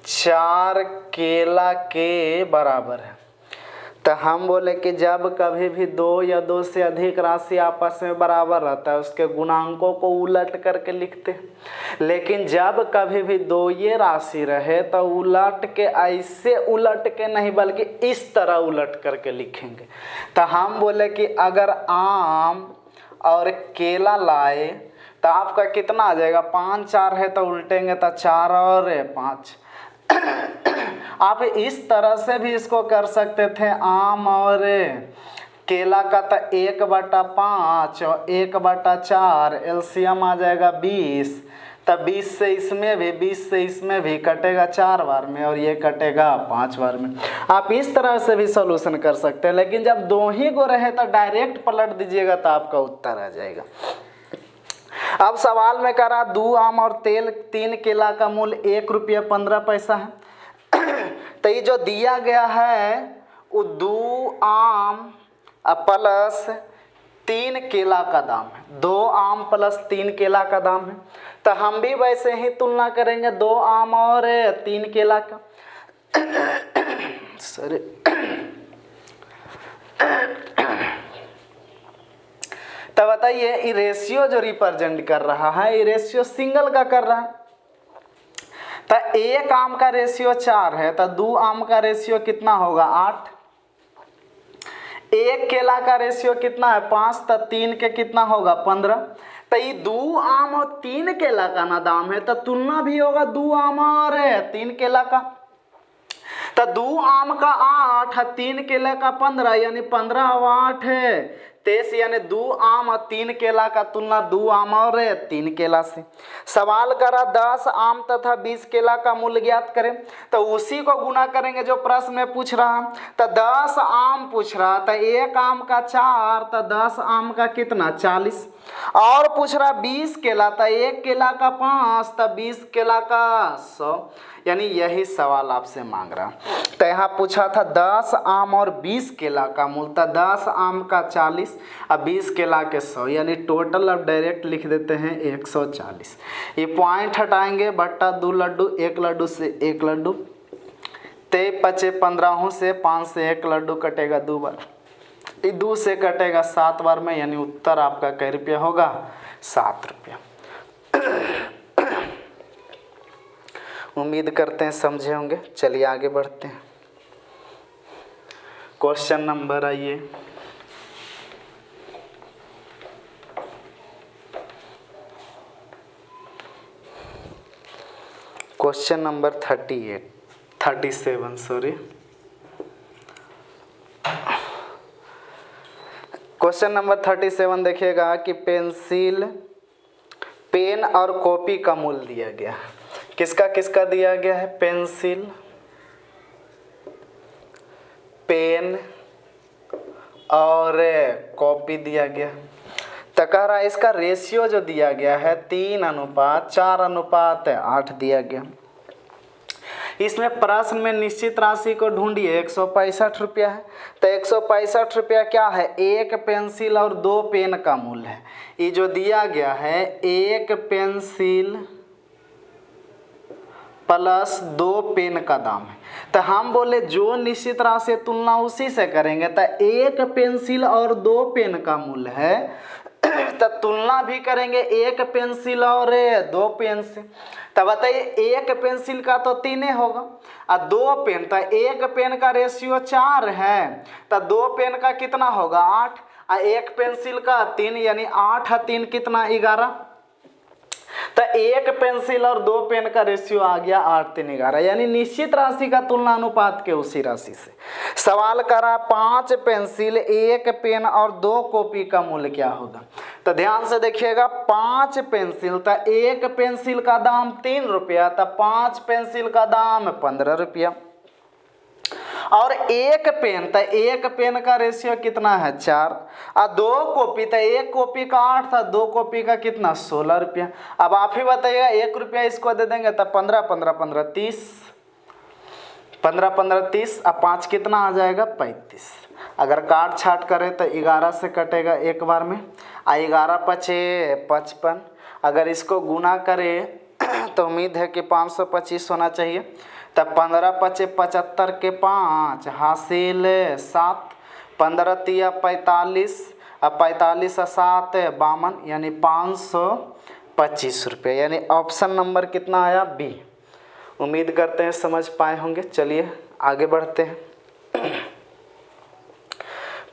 4 केला के बराबर है। तो हम बोले कि जब कभी भी दो या दो से अधिक राशि आपस में बराबर रहता है उसके गुणांकों को उलट करके लिखते हैं। लेकिन जब कभी भी दो ये राशि रहे तो उलट के, ऐसे उलट के नहीं बल्कि इस तरह उलट करके लिखेंगे। तो हम बोले कि अगर आम और केला लाए तो आपका कितना आ जाएगा 5 4 है तो उल्टेंगे तो 4 और 5। आप इस तरह से भी इसको कर सकते थे, आम और केला का तो 1/5 और 1/4 एलसीएम आ जाएगा 20। तब 20 से इसमें भी, 20 से इसमें भी कटेगा 4 बार में और ये कटेगा 5 बार में। आप इस तरह से भी सॉल्यूशन कर सकते हैं। लेकिन जब दो ही गो रहे तो डायरेक्ट पलट दीजिएगा तो आपका उत्तर आ जाएगा। अब सवाल में कह रहा 2 आम और 3 केला का मूल्य 1 रुपया 15 पैसा है। तो ये जो दिया गया है वो 2 आम प्लस 3 केला का दाम है। 2 आम प्लस 3 केला का दाम है। तो हम भी वैसे ही तुलना करेंगे 2 आम और 3 केला का। सॉरी, तो बताइए ये रेशियो जो रिप्रेजेंट कर रहा है ये रेशियो सिंगल का कर रहा है। तो 1 आम का रेशियो 4 है, तो 2 आम का रेशियो कितना होगा 8। 1 केला का रेशियो कितना है 5, तो 3 के कितना होगा 15। तो ये 2 आम और 3 केला का ना दाम है, तो तुलना भी होगा 2 आम और 3 केला का। तो 2 आम का 8 है, 3 केला का 15, यानी 15 और 8 है 23, यानी 2 आम और 3 केला का तुलना 2 आम और 3 केला से। सवाल करा 10 आम तथा 20 केला का मूल्य ज्ञात करें, तो उसी को गुना करेंगे जो प्रश्न में पूछ रहा। तो 10 आम पूछ रहा, तो 1 आम का 4, तो 10 आम का कितना 40। और पूछ रहा 20 केला, तो 1 केला का 5, तो 20 केला का 100, यानी यही सवाल आपसे मांग रहा। तो यहाँ पूछा था 10 आम और 20 केला का मूल्य, तो 10 आम का 40 और 20 केला के 100, यानी टोटल अब डायरेक्ट लिख देते हैं 140। ये पॉइंट हटाएंगे, बट्टा 2 लड्डू, 1 लड्डू से 1 लड्डू, 23 पचे 15 से 5 से 1 लड्डू कटेगा 2 बार, 2 से कटेगा 7 बार में, यानी उत्तर आपका कै रुपया होगा 7 रुपया। उम्मीद करते हैं समझे होंगे। चलिए आगे बढ़ते हैं। क्वेश्चन नंबर आइए question number 37 sorry. Question number 37 देखिएगा कि पेंसिल, पेन और कॉपी का मूल्य दिया गया। किसका किसका दिया गया है? पेंसिल, पेन और कॉपी दिया गया। तो कह रहा है इसका रेशियो जो दिया गया है 3:4:8 दिया गया। इसमें प्रश्न में निश्चित राशि को ढूंढिए, 165 रुपया है। तो 165 रुपया क्या है? 1 पेंसिल और 2 पेन का मूल्य है। ये जो दिया गया है 1 पेंसिल प्लस 2 पेन का दाम है। तो हम बोले जो निश्चित राशि तुलना उसी से करेंगे। तो 1 पेंसिल और 2 पेन का मूल्य है, तो तुलना भी करेंगे 1 पेंसिल और 2 पेन से। तो बताइए 1 पेंसिल का तो 3 होगा और 2 पेन, तो 1 पेन का रेशियो 4 है, तो 2 पेन का कितना होगा 8 और 1 पेंसिल का 3, यानी 8 और 3 कितना 11। तो 1 पेंसिल और 2 पेन का रेशियो आ गया 8:3:11, यानी निश्चित राशि का तुलना अनुपात के उसी राशि से। सवाल करा 5 पेंसिल, 1 पेन और 2 कॉपी का मूल्य क्या होगा। तो ध्यान से देखिएगा 5 पेंसिल, तो 1 पेंसिल का दाम 3 रुपया, तो 5 पेंसिल का दाम 15 रुपया। और 1 पेन, तो 1 पेन का रेशियो कितना है 4 और 2 कॉपी, तो 1 कॉपी का 8 था, 2 कॉपी का कितना 16 रुपया। अब आप ही बताइएगा 1 रुपया इसको दे देंगे तो 15 15 15 30, 15 15 30 और 5 कितना आ जाएगा 35। अगर काट छाट करें तो 11 से कटेगा एक बार में, और 11 पचे 55। अगर इसको गुना करें तो उम्मीद है कि 525 होना चाहिए। तब 15 पचे 75 के 5 हासिल 7, 15 तिया 45 और 45 और 7 52, यानी 525 रुपये, यानी ऑप्शन नंबर कितना आया बी। उम्मीद करते हैं समझ पाए होंगे। चलिए आगे बढ़ते हैं।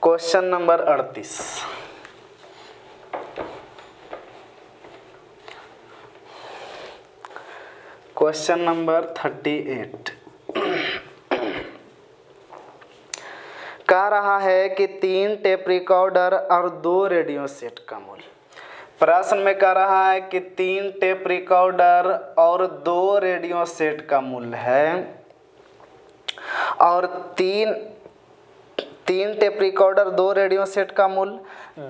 Question number 38। क्वेश्चन नंबर 38 कह रहा है कि 3 टेप रिकॉर्डर और 2 रेडियो सेट का मूल्य। प्रश्न में कह रहा है कि 3 टेप रिकॉर्डर और 2 रेडियो सेट का मूल्य है, और 3 टेप रिकॉर्डर 2 रेडियो सेट का मूल्य,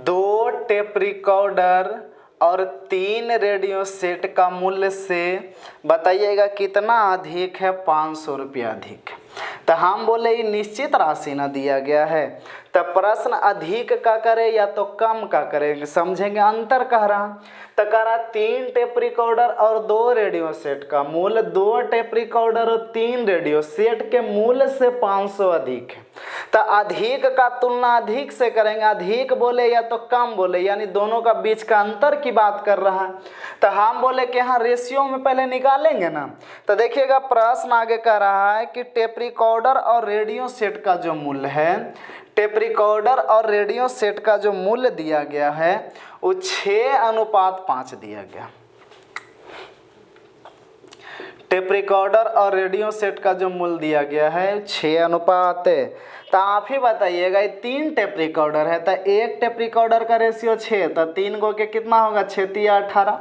2 टेप रिकॉर्डर और 3 रेडियो सेट का मूल्य से बताइएगा कितना अधिक है। 500 रुपया अधिक। तो हम बोले ये निश्चित राशि ना दिया गया है, तो प्रश्न अधिक का करे या तो कम का करेंगे, समझेंगे अंतर कह रहा। तो कह रहा 3 टेप रिकॉर्डर और 2 रेडियो सेट का मूल्य 2 टेप रिकॉर्डर और 3 रेडियो सेट के मूल्य से 500 अधिक है। तो अधिक का तुलना अधिक से करेंगे, अधिक बोले या तो कम बोले, यानी दोनों का बीच का अंतर की बात कर रहा है। तो हम बोले कि यहाँ रेशियो में पहले निकालेंगे ना। तो देखिएगा प्रश्न आगे कह रहा है कि टेप रिकॉर्डर और रेडियो सेट का जो मूल्य है, टेप रिकॉर्डर और रेडियो सेट का जो मूल्य दिया गया है वो 6:5 दिया गया। टेप रिकॉर्डर और रेडियो सेट का जो मूल्य दिया गया है 6:। तो आप ही बताइएगा, 3 टेप रिकॉर्डर है तो 1 टेप रिकॉर्डर का रेशियो 6, तो 3 गो के कितना होगा 6 तिया 18।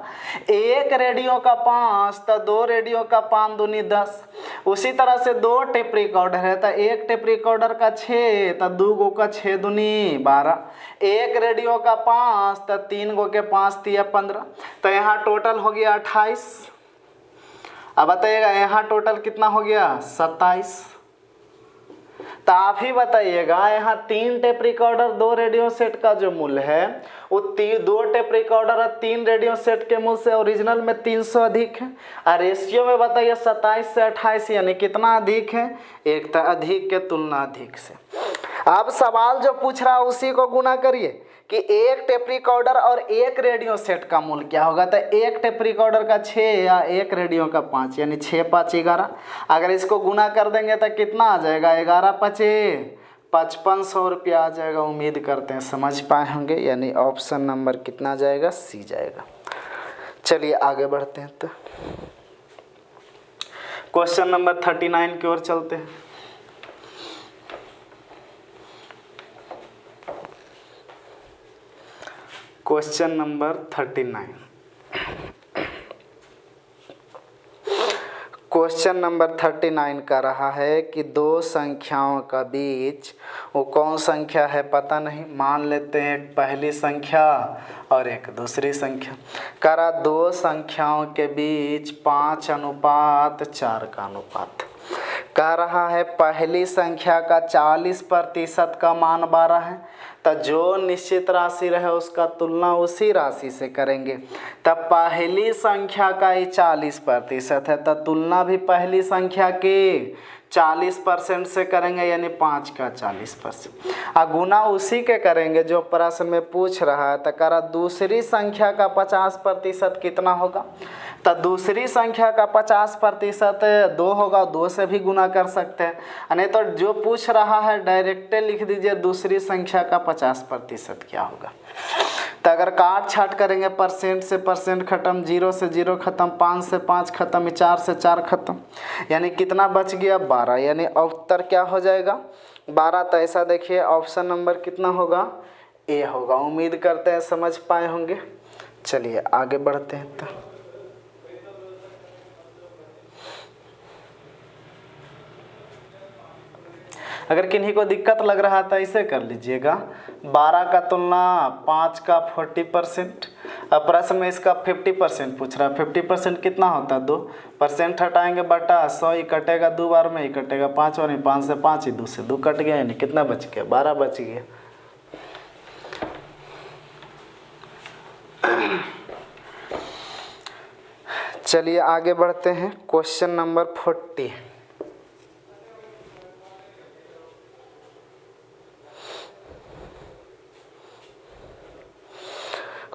1 रेडियो का 5, तो 2 रेडियो का 5 दूनी 10। उसी तरह से 2 टेप रिकॉर्डर है तो 1 टेप रिकॉर्डर का 6, तो 2 गो का 6 दूनी 12। 1 रेडियो का 5, तो 3 गो के 5 तिया 15। तो यहाँ टोटल हो गया 28। अब बताइएगा यहाँ टोटल कितना हो गया 27। तो आप ही बताइएगा यहाँ 3 टेप रिकॉर्डर 2 रेडियो सेट का जो मूल्य है वो 2 टेप रिकॉर्डर और 3 रेडियो सेट के मूल्य से ओरिजिनल में 300 अधिक है। और रेशियो में बताइए 27 से 28 यानी कितना अधिक है, एक तो अधिक के तुलना अधिक से। अब सवाल जो पूछ रहा है उसी को गुना करिए कि 1 टेप रिकॉर्डर और 1 रेडियो सेट का मूल्य क्या होगा। तो 1 टेप रिकॉर्डर का 6 या 1 रेडियो का 5 यानी 6 5 11। अगर इसको गुना कर देंगे तो कितना आ जाएगा 11 5 5500 रुपया आ जाएगा। उम्मीद करते हैं समझ पाए होंगे, यानी ऑप्शन नंबर कितना जाएगा सी जाएगा। चलिए आगे बढ़ते हैं। तो क्वेश्चन नंबर 39 की ओर चलते हैं। Question number 39। क्वेश्चन नंबर 39 का रहा है कि 2 संख्याओं का बीच वो कौन संख्या है पता नहीं, मान लेते हैं एक पहली संख्या और एक दूसरी संख्या। कह रहा 2 संख्याओं के बीच 5:4 का अनुपात। कह रहा है पहली संख्या का 40% का मान 12 है, तो जो निश्चित राशि रहे उसका तुलना उसी राशि से करेंगे। तब पहली संख्या का ही 40% है तो तुलना भी पहली संख्या की 40% से करेंगे, यानी 5 का 40%। गुना उसी के करेंगे जो प्रश्न में पूछ रहा है। तो कह रहा दूसरी संख्या का 50% कितना होगा। तो दूसरी संख्या का 50% 2 होगा, 2 से भी गुना कर सकते हैं। नहीं तो जो पूछ रहा है डायरेक्ट लिख दीजिए दूसरी संख्या का 50% क्या होगा। तो अगर काट छाट करेंगे परसेंट से परसेंट खत्म, 0 से 0 खत्म, 5 से 5 खत्म, 4 से 4 खत्म, यानी कितना बच गया 12, यानी उत्तर क्या हो जाएगा 12। तो ऐसा देखिए ऑप्शन नंबर कितना होगा ए होगा। उम्मीद करते हैं समझ पाए होंगे। चलिए आगे बढ़ते हैं। तो अगर किन्हीं को दिक्कत लग रहा था ऐसे कर लीजिएगा, 12 का तुलना 5 का 40%। अब प्रश्न में इसका 50% पूछ रहा है। 50% कितना होता है 2%, हटाएंगे बटा 100 ही कटेगा 2 बार में ही कटेगा 5 बार में, 5 से 5 ही 2 से 2 कट गया, यानी कितना बच गया 12 बच गया। चलिए आगे बढ़ते हैं। Question number 40।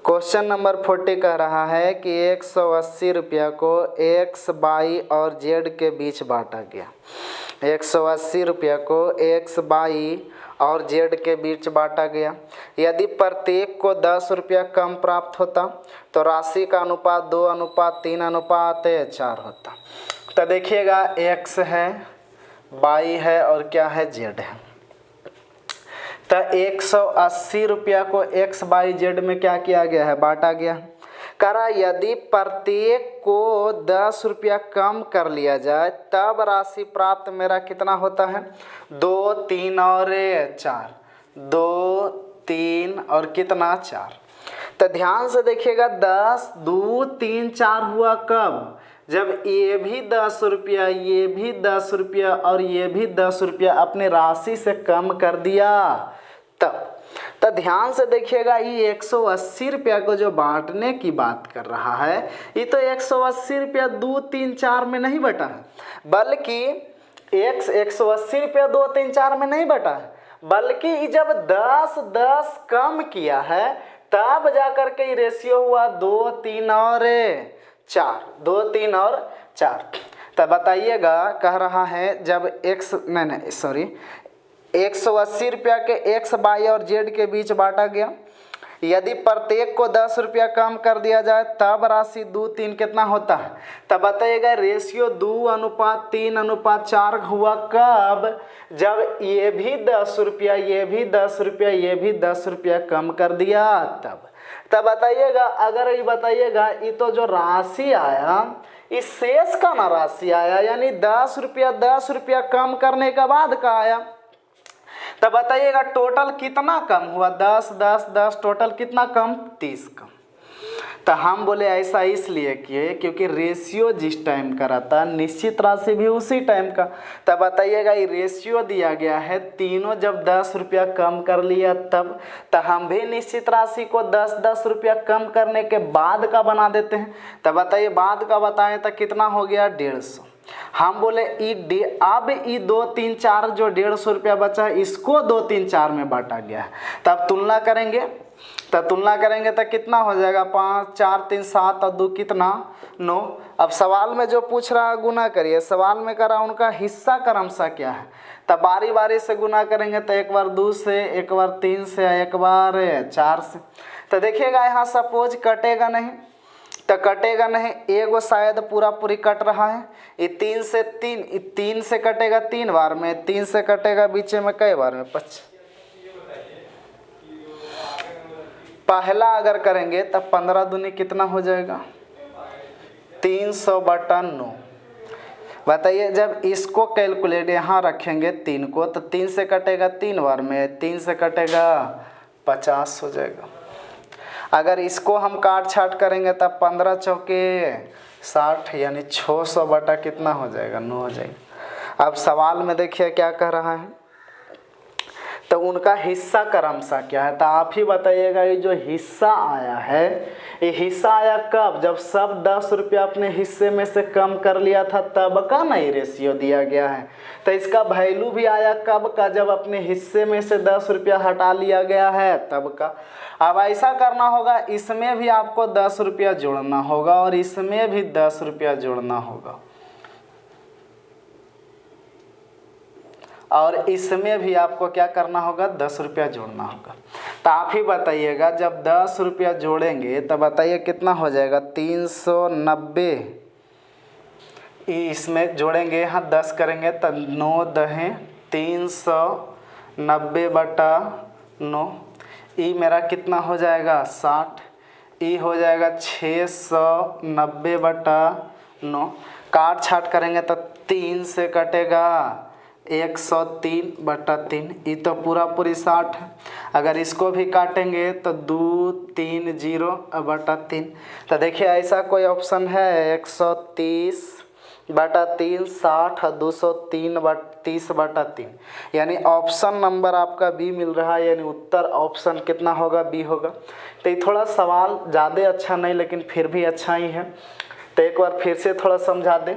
क्वेश्चन नंबर 40 कह रहा है कि 180 रुपया को x, y और z के बीच बांटा गया। 180 रुपया को x, y और z के बीच बांटा गया। यदि प्रत्येक को 10 रुपया कम प्राप्त होता तो राशि का अनुपात 2:3:4 होता। तो देखिएगा x है, y है और क्या है z है। तो 180 रुपया को x, y, z में क्या किया गया है बांटा गया। कह रहा यदि प्रत्येक को 10 रुपया कम कर लिया जाए तब राशि प्राप्त मेरा कितना होता है 2, 3 और 4, 2, 3 और कितना 4। तो ध्यान से देखिएगा 10, 2, 3, 4 हुआ कब, जब ये भी 10 रुपया, ये भी 10 रुपया और ये भी 10 रुपया अपने राशि से कम कर दिया तो ध्यान से देखिएगा, ये 180 रुपया को जो बांटने की बात कर रहा है, ये तो 180 रुपया 2, 3, 4 में नहीं बटा है, बल्कि 180 रुपया 2, 3, 4 में नहीं बटा है, बल्कि जब 10, 10 कम किया है तब जाकर के ये रेशियो हुआ 2, 3 और 4, 2, 3 और 4। तब बताइएगा, कह रहा है जब 180 रुपया के एक्स, वाई और जेड के बीच बांटा गया, यदि प्रत्येक को 10 रुपया कम कर दिया जाए तब राशि 2, 3 कितना होता है। तब बताइएगा रेशियो 2:3:4 हुआ कब, जब ये भी 10 रुपया, ये भी 10 रुपया, ये भी 10 रुपया कम कर दिया तब बताइएगा। अगर ये बताइएगा ये तो जो राशि आया इस शेष का ना राशि आया, यानी 10 रुपया कम करने के बाद का आया। तब बताइएगा टोटल कितना कम हुआ, 10, 10, 10, टोटल कितना कम, 30 कम। तो हम बोले ऐसा इसलिए किए क्योंकि रेशियो जिस टाइम का रहता है निश्चित राशि भी उसी टाइम का। तब बताइएगा ये रेशियो दिया गया है, तीनों जब 10 रुपया कम कर लिया तब, तो हम भी निश्चित राशि को 10, 10 रुपया कम करने के बाद का बना देते हैं। तब बताइए बाद का बताएं तो कितना हो गया, 150। हम बोले अब ई 2, 3, 4 जो 150 रुपया बचा है इसको 2, 3, 4 में बांटा गया है। तब तुलना करेंगे, तो कितना हो जाएगा, 5, 4, 3, 7 और 2 कितना, 9। अब सवाल में जो पूछ रहा है गुना करिए, सवाल में करा उनका हिस्सा क्रमशः क्या है। तब बारी बारी से गुना करेंगे, तो एक बार 2 से, एक बार 3 से, एक बार 4 से। तो देखिएगा यहाँ सपोज कटेगा नहीं, तो कटेगा नहीं, एगो शायद पूरा पूरी कट रहा है, ये 3 से 3 से कटेगा 3 बार में, 3 से कटेगा बीच में कई बार में, 5। पहला अगर करेंगे तब 15 दूनी कितना हो जाएगा, 300/9। बताइए जब इसको कैलकुलेट यहाँ रखेंगे 3 को, तो 3 से कटेगा 3 बार में, 3 से कटेगा 50 हो जाएगा। अगर इसको हम काट छाट करेंगे तब 15 चौके 60, यानी 600 बटा कितना हो जाएगा, 9 हो जाएगा। अब सवाल में देखिए क्या कह रहा है, तो उनका हिस्सा क्रमशः क्या है। तो आप ही बताइएगा, ये जो हिस्सा आया है ये हिस्सा आया कब, जब सब 10 रुपया अपने हिस्से में से कम कर लिया था तब का नहीं रेशियो दिया गया है। तो इसका वैल्यू भी आया कब का, जब अपने हिस्से में से 10 रुपया हटा लिया गया है तब का। अब ऐसा करना होगा, इसमें भी आपको 10 रुपया जोड़ना होगा और इसमें भी 10 रुपया जोड़ना होगा और इसमें भी आपको क्या करना होगा, 10 रुपया जोड़ना होगा। तो आप ही बताइएगा जब 10 रुपया जोड़ेंगे तब बताइए कितना हो जाएगा, 390। इसमें जोड़ेंगे, यहाँ 10 करेंगे तो 9 दहें 390/9। ई मेरा कितना हो जाएगा, 60। ई हो जाएगा 690/9। काट छाट करेंगे तो 3 से कटेगा 103/3। ये तो पूरा पूरी 60 है। अगर इसको भी काटेंगे तो 230/3। तो देखिए ऐसा कोई ऑप्शन है 130/3, 60 और 230/3, यानी ऑप्शन नंबर आपका बी मिल रहा है, यानी उत्तर ऑप्शन कितना होगा, बी होगा। तो ये थोड़ा सवाल ज़्यादा अच्छा नहीं लेकिन फिर भी अच्छा ही है। तो एक बार फिर से थोड़ा समझा दें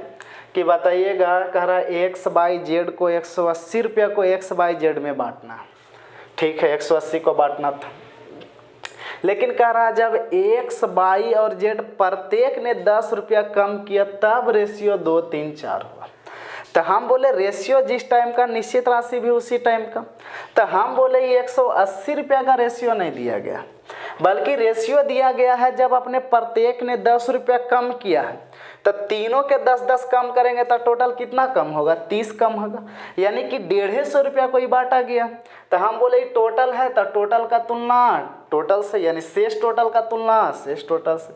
कि बताइएगा, कह रहा है एक्स बाई जेड को 180 रुपया को एक्स बाई जेड में बांटना। ठीक है, 180 को बांटना था, लेकिन कह रहा है जब एक्स बाई और जेड प्रत्येक ने 10 रुपया कम किया तब रेशियो 2, 3, 4 हुआ। तो हम बोले रेशियो जिस टाइम का निश्चित राशि भी उसी टाइम का। तो हम बोले ये 180 रुपया का रेशियो नहीं दिया गया, बल्कि रेशियो दिया गया है जब अपने प्रत्येक ने 10 रुपया कम किया है। तो तीनों के 10-10 कम करेंगे तो टोटल कितना कम होगा, 30 कम होगा, यानी कि 150 रुपया को ही बांटा गया। तो हम बोले टोटल है तो टोटल का तुलना टोटल से, यानी शेष टोटल का तुलना शेष टोटल से।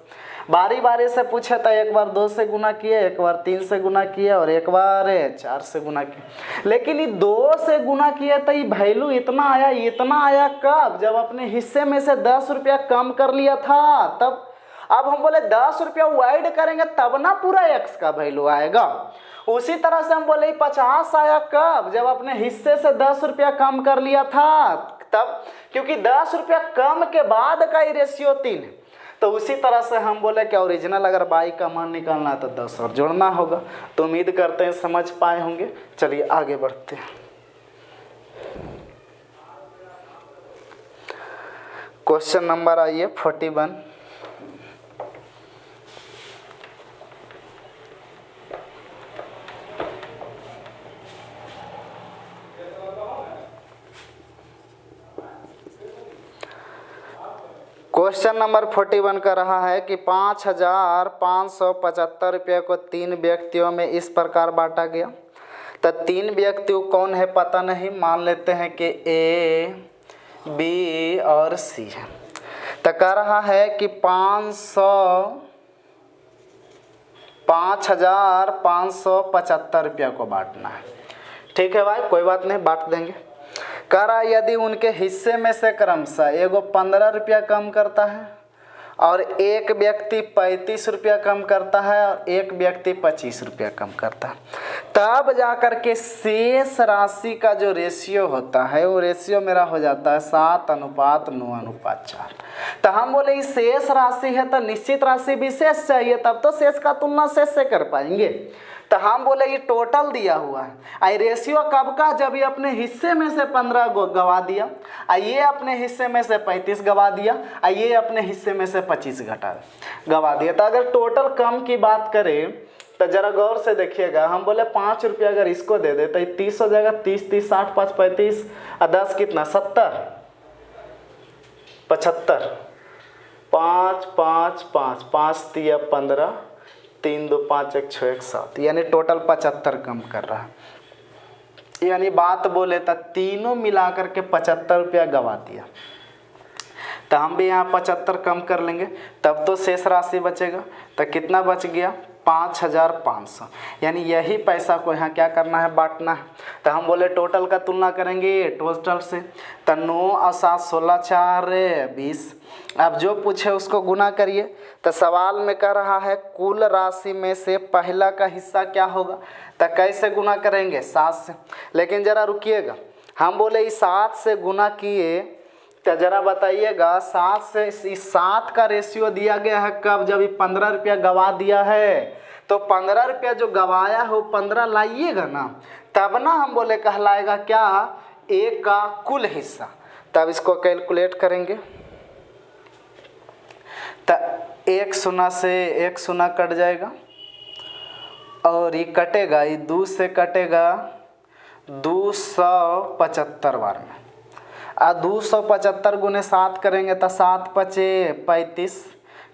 बारी बारी से पूछे तो एक बार 2 से गुना किए, एक बार 3 से गुना किए और एक बार 4 से गुना किए। लेकिन ये 2 से गुना किए तो ये वैल्यू इतना आया कब, जब अपने हिस्से में से 10 रुपया कम कर लिया था तब। अब हम बोले 10 रुपया वाइड करेंगे तब ना पूरा एक्स का वैल्यू आएगा। उसी तरह से हम बोले 50 आया कब, जब अपने हिस्से से 10 रुपया कम कर लिया था तब। क्योंकि 10 रुपया कम के बाद का ही रेशियो 3 है। तो उसी तरह से हम बोले कि ओरिजिनल अगर y का मान निकालना है तो 10 और जोड़ना होगा। तो उम्मीद करते हैं समझ पाए होंगे। चलिए आगे बढ़ते हैं। क्वेश्चन नंबर आइए 41। क्वेश्चन नंबर 41 का रहा है कि 5,575 रुपये को 3 व्यक्तियों में इस प्रकार बांटा गया। तो 3 व्यक्ति कौन है पता नहीं, मान लेते हैं कि ए, बी और सी है। तो कह रहा है कि 5,575 रुपया को बांटना है। ठीक है भाई, कोई बात नहीं, बांट देंगे। कह रहा यदि उनके हिस्से में से क्रमशः एगो 15 रुपया कम करता है और एक व्यक्ति 35 रुपया कम करता है और एक व्यक्ति 25 रुपया कम करता है, तब जाकर के शेष राशि का जो रेशियो होता है वो रेशियो मेरा हो जाता है 7:9:4। तो हम बोले ये शेष राशि है तो निश्चित राशि भी शेष चाहिए, तब तो शेष का तुलना शेष से कर पाएंगे। तो हम बोले ये टोटल दिया हुआ है, आई रेशियो कब का, जब ये अपने हिस्से में से 15 गवा दिया, ये अपने हिस्से में से 35 गवा दिया, ये अपने हिस्से में से 25 गवा दिया। तो अगर टोटल कम की बात करें तो जरा गौर से देखिएगा। हम बोले 5 रुपया अगर इसको दे दे तो ये 30 हो जाएगा, 30 30 60 5 35 और 10 कितना 70 75 5 5 5 5 3 15 3 2 5 1 6 1 7, यानी टोटल 75 कम कर रहा है। यानी बात बोले तो तीनों मिलाकर के 75 रुपया गवा दिया। तो हम भी यहाँ 75 कम कर लेंगे, तब तो शेष राशि बचेगा। तो कितना बच गया 5,500। यानी यही पैसा को यहाँ क्या करना है, बांटना है। तो हम बोले टोटल का तुलना करेंगे टोटल से। तो 9 और 7 16 4 20। अब जो पूछे उसको गुना करिए। तो सवाल में कह रहा है कुल राशि में से पहला का हिस्सा क्या होगा। तो कैसे गुना करेंगे 7 से। लेकिन ज़रा रुकिएगा, हम बोले इस 7 से गुना किए तो ज़रा बताइएगा 7 से इस 7 का रेशियो दिया गया है कब, जब ये 15 रुपया गवा दिया है। तो 15 रुपया जो गवाया हो 15 लाइएगा ना, तब ना हम बोले कहलाएगा क्या, एक का कुल हिस्सा। तब इसको कैलकुलेट करेंगे तो 1 शून्य से 1 शून्य कट जाएगा और ये कटेगा, ये 2 से कटेगा 275 बार में। 275 गुने 7 करेंगे तो 7 पचे 35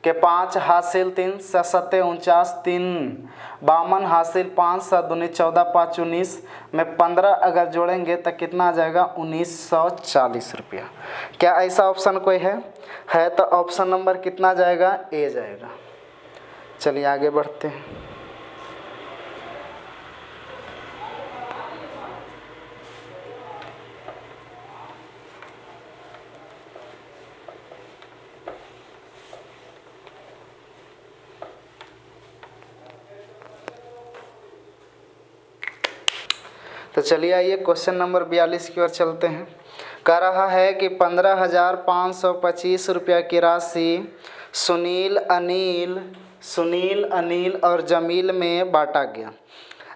के 5 हासिल 3 7 49 3 52 हासिल 5 7 दूनी 14 5 19 में 15 अगर जोड़ेंगे तो कितना आ जाएगा 1940 रुपया। क्या ऐसा ऑप्शन कोई है तो ऑप्शन नंबर कितना जाएगा, ए जाएगा। चलिए आगे बढ़ते हैं। तो चलिए आइए क्वेश्चन नंबर 42 की ओर चलते हैं। कह रहा है कि 15,525 रुपया की राशि सुनील, अनिल और जमील में बांटा गया।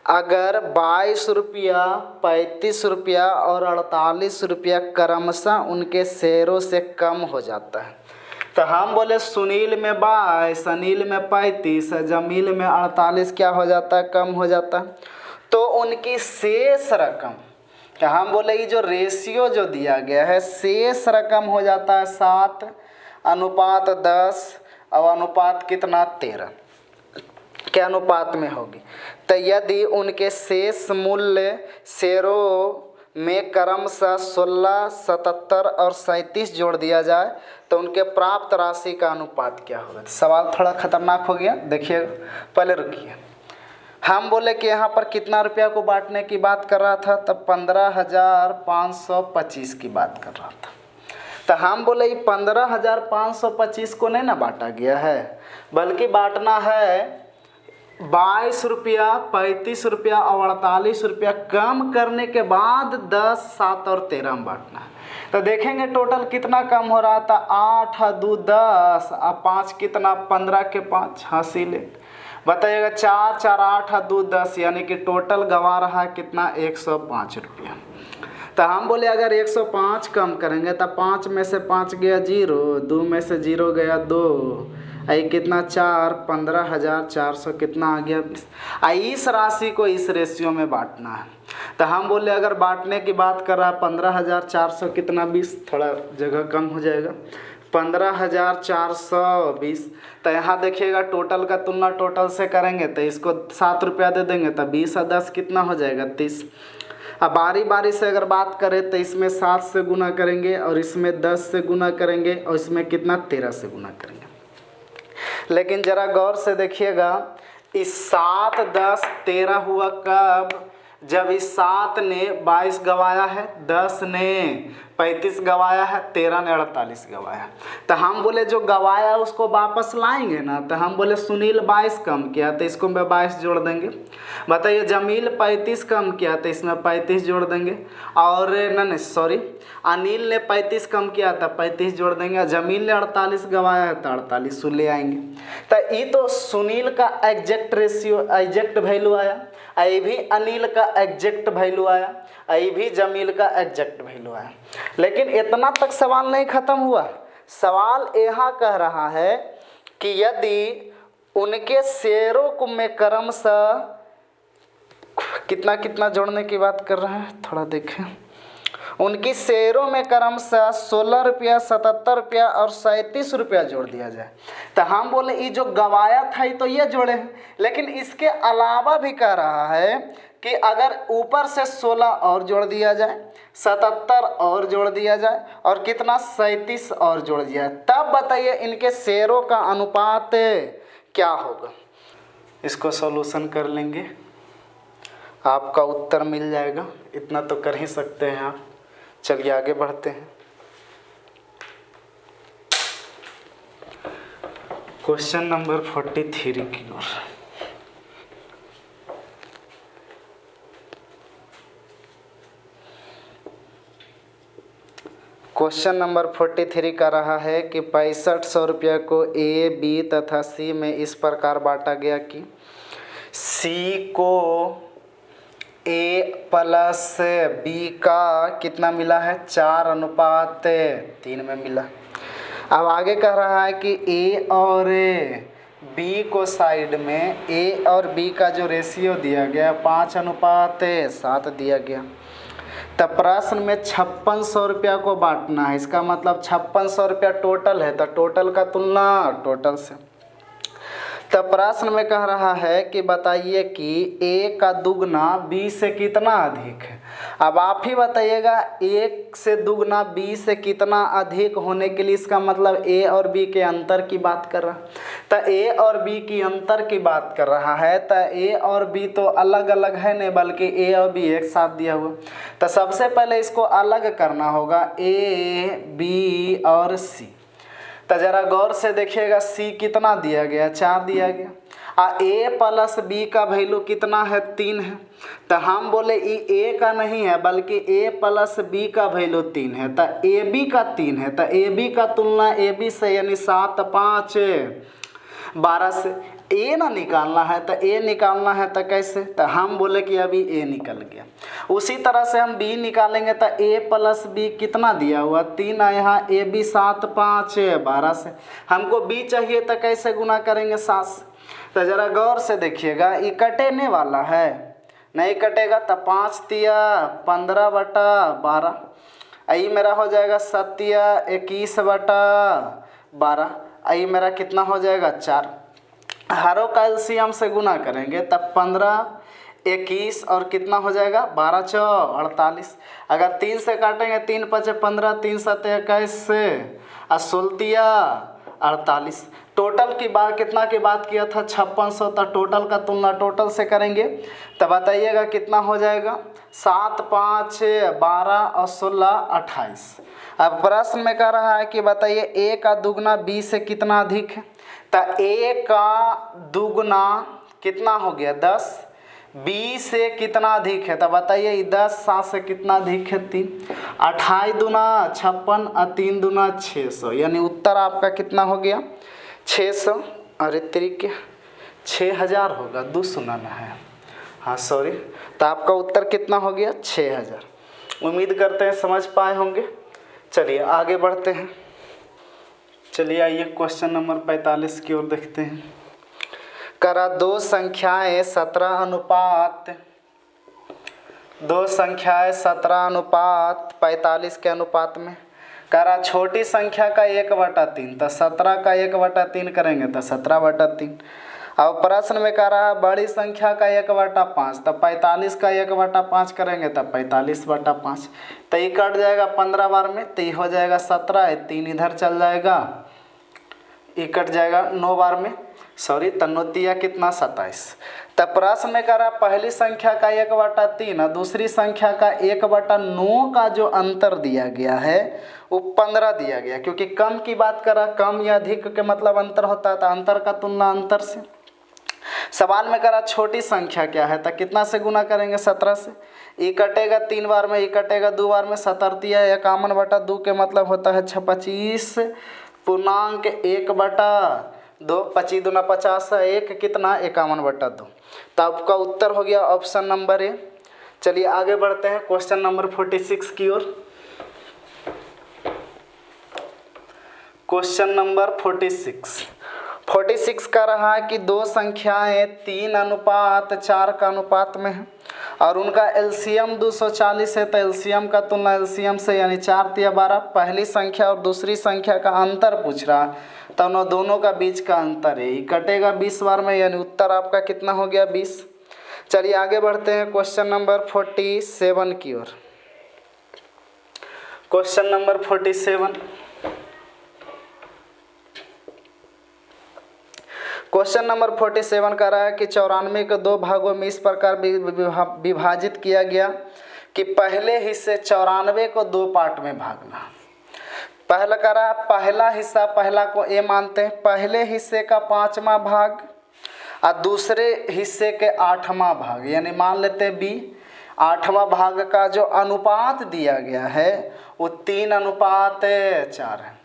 अगर 22 रुपया, 35 रुपया और 48 रुपया क्रमशः उनके शेयरों से कम हो जाता है। तो हम बोले सुनील में 22, अनिल में 35, जमील में 48 क्या हो जाता है, कम हो जाता है। तो उनकी शेष रकम, हम बोले ये जो रेशियो जो दिया गया है, शेष रकम हो जाता है 7:10 और अनुपात कितना 13 के अनुपात में होगी। तो यदि उनके शेष मूल्य शेयरों में क्रमशः 16, 77 और 37 जोड़ दिया जाए तो उनके प्राप्त राशि का अनुपात क्या होगा। सवाल थोड़ा खतरनाक हो गया, देखिए पहले रुकिए। हम बोले कि यहाँ पर कितना रुपया को बांटने की बात कर रहा था, तब 15,525 की बात कर रहा था। तो हम बोले ये 15,525 को नहीं ना बांटा गया है, बल्कि बांटना है 22 रुपया, 35 रुपया और 48 रुपया कम करने के बाद 10, 7 और 13 में बांटना है। तो देखेंगे टोटल कितना कम हो रहा था, 8 2 10 और 5 कितना, 15 के 5 हासिल बताइएगा, 4 4 8 2 10 यानी कि टोटल गंवा रहा है कितना, 105 रुपया। तो हम बोले अगर 105 कम करेंगे तो 5 में से 5 गया 0, 2 में से 0 गया 2, आई कितना 4, 15,400 कितना आ गया 20। इस राशि को इस रेशियो में बांटना है। तो हम बोले अगर बांटने की बात कर रहा है 15,400 कितना 20, थोड़ा जगह कम हो जाएगा, 15,420। तो यहाँ देखिएगा टोटल का तुलना टोटल से करेंगे तो इसको 7 रुपया दे देंगे तो 20 और 10 कितना हो जाएगा 30। अब बारी बारी से अगर बात करें तो इसमें 7 से गुना करेंगे और इसमें 10 से गुना करेंगे और इसमें कितना 13 से गुना करेंगे। लेकिन ज़रा गौर से देखिएगा, इस 7 10 13 हुआ कब, जब इस 7 ने 22 गवाया है, 10 ने 35 गवाया है, 13 ने 48 गवाया। तो हम बोले जो गवाया उसको वापस लाएंगे ना, तो हम बोले सुनील 22 कम किया तो इसको में 22 जोड़ देंगे। बताइए जमील 35 कम किया तो इसमें 35 जोड़ देंगे, और नहीं सॉरी अनिल ने 35 कम किया था 35 जोड़ देंगे, जमील ने 48 गवाया है तो 48 ले आएंगे। तो ये तो सुनील का एग्जैक्ट रेशियो एग्जैक्ट वैल्यू आया, ये भी अनिल का एग्जैक्ट वैल्यू आया, ये भी जमील का एग्जैक्ट वैल्यू आया। लेकिन इतना तक सवाल नहीं ख़त्म हुआ। सवाल यहाँ कह रहा है कि यदि उनके शेयरों को में क्रमशः कितना कितना जोड़ने की बात कर रहा है, थोड़ा देखें, उनकी शेयरों में क्रमशः 16 रुपया, 77 रुपया और 37 रुपया जोड़ दिया जाए। तो हम बोले ये जो गवाया था ये तो ये जोड़े हैं, लेकिन इसके अलावा भी कह रहा है कि अगर ऊपर से 16 और जोड़ दिया जाए, 77 और जोड़ दिया जाए और कितना 37 और जोड़ दिया जाए, तब बताइए इनके शेयरों का अनुपात क्या होगा। इसको सॉल्यूशन कर लेंगे, आपका उत्तर मिल जाएगा, इतना तो कर ही सकते हैं आप। चलिए आगे बढ़ते हैं। क्वेश्चन नंबर 43 की ओर। क्वेश्चन नंबर 43 का रहा है कि 6500 रुपया को ए, बी तथा सी में इस प्रकार बांटा गया कि सी को ए प्लस बी का कितना मिला है, 4:3 में मिला। अब आगे कह रहा है कि ए और बी को साइड में ए और बी का जो रेशियो दिया गया 5:7 दिया गया। तब प्रश्न में 5600 रुपया को बांटना है, इसका मतलब 5600 रुपया टोटल है, तो टोटल का तुलना टोटल से। तब प्रश्न में कह रहा है कि बताइए कि ए का दुगना बी से कितना अधिक है। अब आप ही बताइएगा, एक से दुगना बी से कितना अधिक होने के लिए इसका मतलब ए और बी के अंतर की बात कर रहा है। तो ए और बी की अंतर की बात कर रहा है, तो ए और बी तो अलग अलग है नहीं, बल्कि ए और बी एक साथ दिया हुआ। तो सबसे पहले इसको अलग करना होगा, ए बी और सी। तो ज़रा गौर से देखिएगा, सी कितना दिया गया, 4 दिया गया, ए प्लस बी का वैल्यू कितना है, 3 है। तो हम बोले ये ए का नहीं है बल्कि ए प्लस बी का वैल्यू 3 है, तो ए बी का 3 है, तो ए बी का तुलना ए बी से यानी 7 5 12 से ए ना निकालना है, तो ए निकालना है तो कैसे, तो हम बोले कि अभी ए निकल गया। उसी तरह से हम बी निकालेंगे तो ए प्लस बी कितना दिया हुआ, 3 है, यहाँ ए बी 7 5 12 से। हमको बी चाहिए तो कैसे गुना करेंगे, 7 से। तो ज़रा गौर से देखिएगा, ये कटेने वाला है, नहीं कटेगा, तो 5 तिया 15/12, आई मेरा हो जाएगा 7 21/12, आई मेरा कितना हो जाएगा 4। हरों का एलसीएम से गुना करेंगे तब 15 21 और कितना हो जाएगा 12 4 48। अगर 3 से काटेंगे 3 5 15, 3 7 21 से 16 48। टोटल की बात कितना की बात किया था 5600, तो टोटल का तुलना टोटल से करेंगे तो बताइएगा कितना हो जाएगा 7 5 12 और 16 28। अब प्रश्न में कह रहा है कि बताइए ए का दुगना बी से कितना अधिक है। तो ए का दुगना कितना हो गया 10, 20 से कितना अधिक है, तो बताइए 10 7 से कितना अधिक है 3, 28 दूना 56 और 3 दूना 600, यानी उत्तर आपका कितना हो गया 600। अरे तरीके 6000 होगा, 2 सुनाना है, हाँ सॉरी, तो आपका उत्तर कितना हो गया 6000। उम्मीद करते हैं समझ पाए होंगे। चलिए आगे बढ़ते हैं। चलिए आइए क्वेश्चन नंबर 45 की ओर देखते हैं। करा दो संख्याएं 17 अनुपात 45 के अनुपात में। करा छोटी संख्या का 1/3, तो 17 का 1/3 करेंगे तो 17/3। अब प्रश्न में कह रहा है बड़ी संख्या का 1/5, तो 45 का 1/5 करेंगे तो 45/5, तो ये कट जाएगा 15 बार में, तो ये हो जाएगा 17, 3 इधर चल जाएगा, ये कट जाएगा 9 बार में, सॉरी तन्नोतिया कितना 27। तब प्रश्न में कह रहा पहली संख्या का 1/3 और दूसरी संख्या का 1/9 का जो अंतर दिया गया है वो 15 दिया गया, क्योंकि कम की बात करा, कम या अधिक के मतलब अंतर होता है, तो अंतर का तुलना अंतर से। सवाल में करा छोटी संख्या क्या है, तो कितना से गुना करेंगे 17 से, ये कटेगा 3 बार में, ये कटेगा 2 बार में, 17 51/2 के मतलब होता है 25 पूर्णांक 1/2, 25 दूना 50, 1 कितना 51/2, तो आपका उत्तर हो गया ऑप्शन नंबर ए। चलिए आगे बढ़ते हैं क्वेश्चन नंबर 46 की ओर। क्वेश्चन नंबर 46 का रहा है कि दो संख्याएं 3:4 का अनुपात में है और उनका एलसीएम 240 है, तो एलसीएम का तुलना एलसीएम से, यानी 4 × 12। पहली संख्या और दूसरी संख्या का अंतर पूछ रहा है, तो उन दोनों का बीच का अंतर है, ये कटेगा 20 बार में, यानी उत्तर आपका कितना हो गया 20। चलिए आगे बढ़ते हैं क्वेश्चन नंबर 47 की ओर। Question number 47। क्वेश्चन नंबर 47 का रहा है कि 94 को 2 भागों में इस प्रकार विभाजित किया गया कि पहले हिस्से 94 को 2 पार्ट में भागना। पहला का रहा पहला हिस्सा, पहला को ए मानते हैं, पहले हिस्से का 5वां भाग और दूसरे हिस्से के 8वां भाग, यानी मान लेते हैं बी। 8वां भाग का जो अनुपात दिया गया है वो 3:4 है।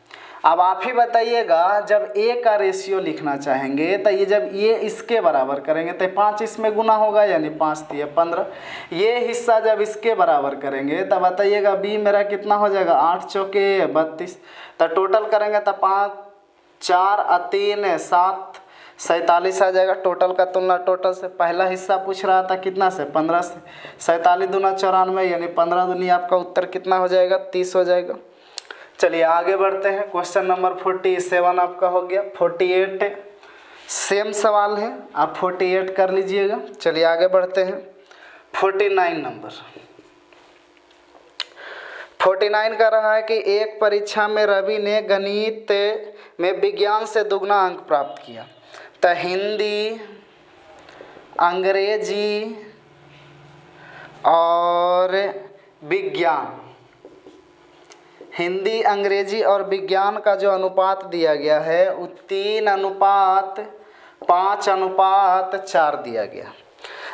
अब आप ही बताइएगा, जब ए का रेशियो लिखना चाहेंगे तो ये जब ये इसके बराबर करेंगे तो 5 इसमें गुना होगा, यानी 5 × 15। ये हिस्सा जब इसके बराबर करेंगे तब बताइएगा बी मेरा कितना हो जाएगा, 8 × 4 = 32, तो टोटल करेंगे तो 5 4 और 3 7 47 आ जाएगा। टोटल का तुलना टोटल से, पहला हिस्सा पूछ रहा था कितना से, 15 से, 47 दूना 94, यानी 15 दूनी आपका उत्तर कितना हो जाएगा 30 हो जाएगा। चलिए आगे बढ़ते हैं। क्वेश्चन नंबर 47 आपका हो गया। 48 सेम सवाल है, आप 48 कर लीजिएगा। चलिए आगे बढ़ते हैं। 49 नंबर 49 का रहा है कि एक परीक्षा में रवि ने गणित में विज्ञान से दुगना अंक प्राप्त किया, तो हिंदी, अंग्रेजी और विज्ञान, हिंदी, अंग्रेजी और विज्ञान का जो अनुपात दिया गया है वो 3:5:4 दिया गया।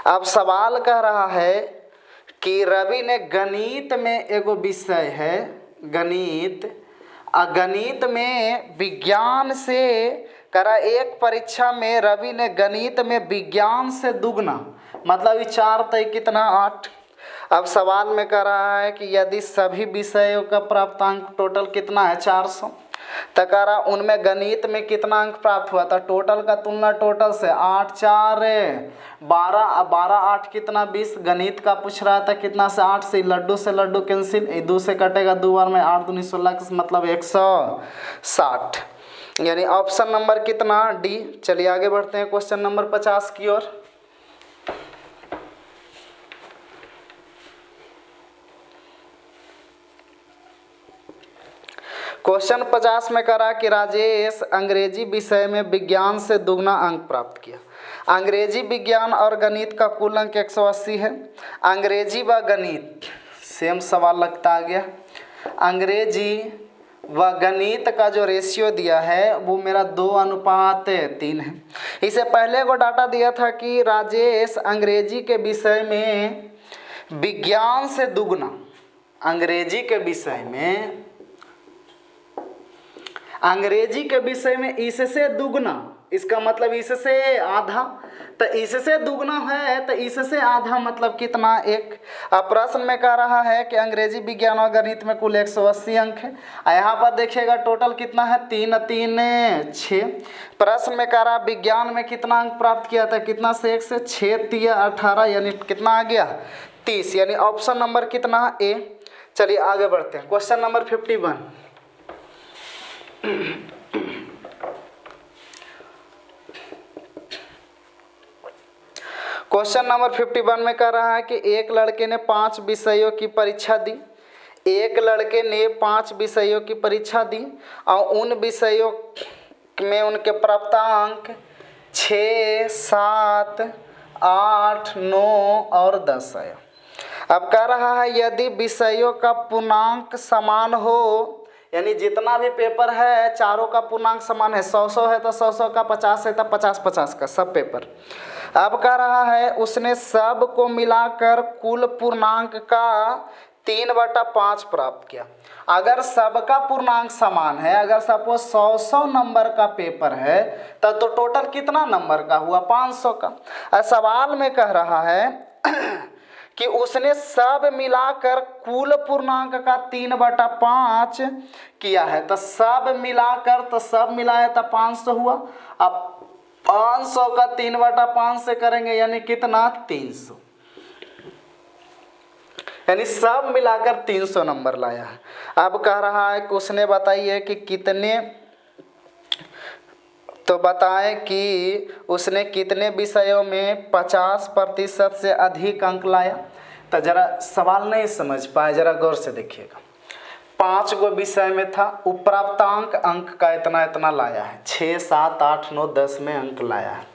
अब सवाल कह रहा है कि रवि ने गणित में एगो विषय है गणित, गणित में विज्ञान से करा, एक परीक्षा में रवि ने गणित में विज्ञान से दुगना, मतलब ये 4 तय कितना 8। अब सवाल में कह रहा है कि यदि सभी विषयों का प्राप्तांक टोटल कितना है 400, तो कह रहा उनमें गणित में कितना अंक प्राप्त हुआ था। टोटल का तुलना टोटल से, 8 × 4 = 12, 12 8 कितना 20। गणित का पूछ रहा था कितना से, 8 से लड्डू कैंसिल, 2 से कटेगा 2 बार में, 8 दूनी 16 मतलब 160, यानी ऑप्शन नंबर कितना डी। चलिए आगे बढ़ते हैं क्वेश्चन नंबर 50 की ओर। क्वेश्चन 50 में करा कि राजेश अंग्रेजी विषय में विज्ञान से दुगना अंक प्राप्त किया। अंग्रेजी, विज्ञान और गणित का कुल अंक 180 है। अंग्रेजी व गणित सेम सवाल लगता आ गया। अंग्रेजी व गणित का जो रेशियो दिया है वो मेरा 2:3 है। इसे पहले को डाटा दिया था कि राजेश अंग्रेजी के विषय में विज्ञान से दुगना, अंग्रेजी के विषय में इससे दुगना, इसका मतलब इससे आधा, तो इससे दुगना है तो इससे आधा मतलब कितना 1। अब प्रश्न में कह रहा है कि अंग्रेजी विज्ञान और गणित में कुल 180 अंक है। यहाँ पर देखिएगा टोटल कितना है 3 3 6। प्रश्न में कह रहा है विज्ञान में कितना अंक प्राप्त किया था, कितना से 1 से 6 3 18, यानी कितना आ गया 30, यानी ऑप्शन नंबर कितना ए। चलिए आगे बढ़ते हैं। Question number 51। क्वेश्चन नंबर 51 में कह रहा है कि एक लड़के ने 5 विषयों की परीक्षा दी। एक लड़के ने 5 विषयों की परीक्षा दी और उन विषयों में उनके प्राप्तांक 6, 7, 8, 9 और 10 है। अब कह रहा है यदि विषयों का पूर्णांक समान हो, यानी जितना भी पेपर है चारों का पूर्णांक समान है, 100 है तो 100 का, 50 है तो 50 का सब पेपर। अब कह रहा है उसने सब को मिलाकर कुल पूर्णांक का 3/5 प्राप्त किया। अगर सबका पूर्णांक समान है, अगर सपोज 100 नंबर का पेपर है तब तो टोटल कितना नंबर का हुआ 500 का। सवाल में कह रहा है कि उसने सब मिलाकर कुल पूर्णांक का 3/5 किया है, तो सब मिलाकर, तो सब मिलाया तो 500 हुआ। अब 500 का 3/5 से करेंगे यानी कितना 300, यानी सब मिलाकर 300 नंबर लाया है। अब कह रहा है कि उसने बताइए कि कितने, तो बताएं कि उसने कितने विषयों में 50% से अधिक अंक लाया। तो जरा सवाल नहीं समझ पाए, जरा गौर से देखिएगा। 5 गो विषय में था, प्राप्तांक अंक का इतना इतना लाया है, 6, 7, 8, 9, 10 में अंक लाया है।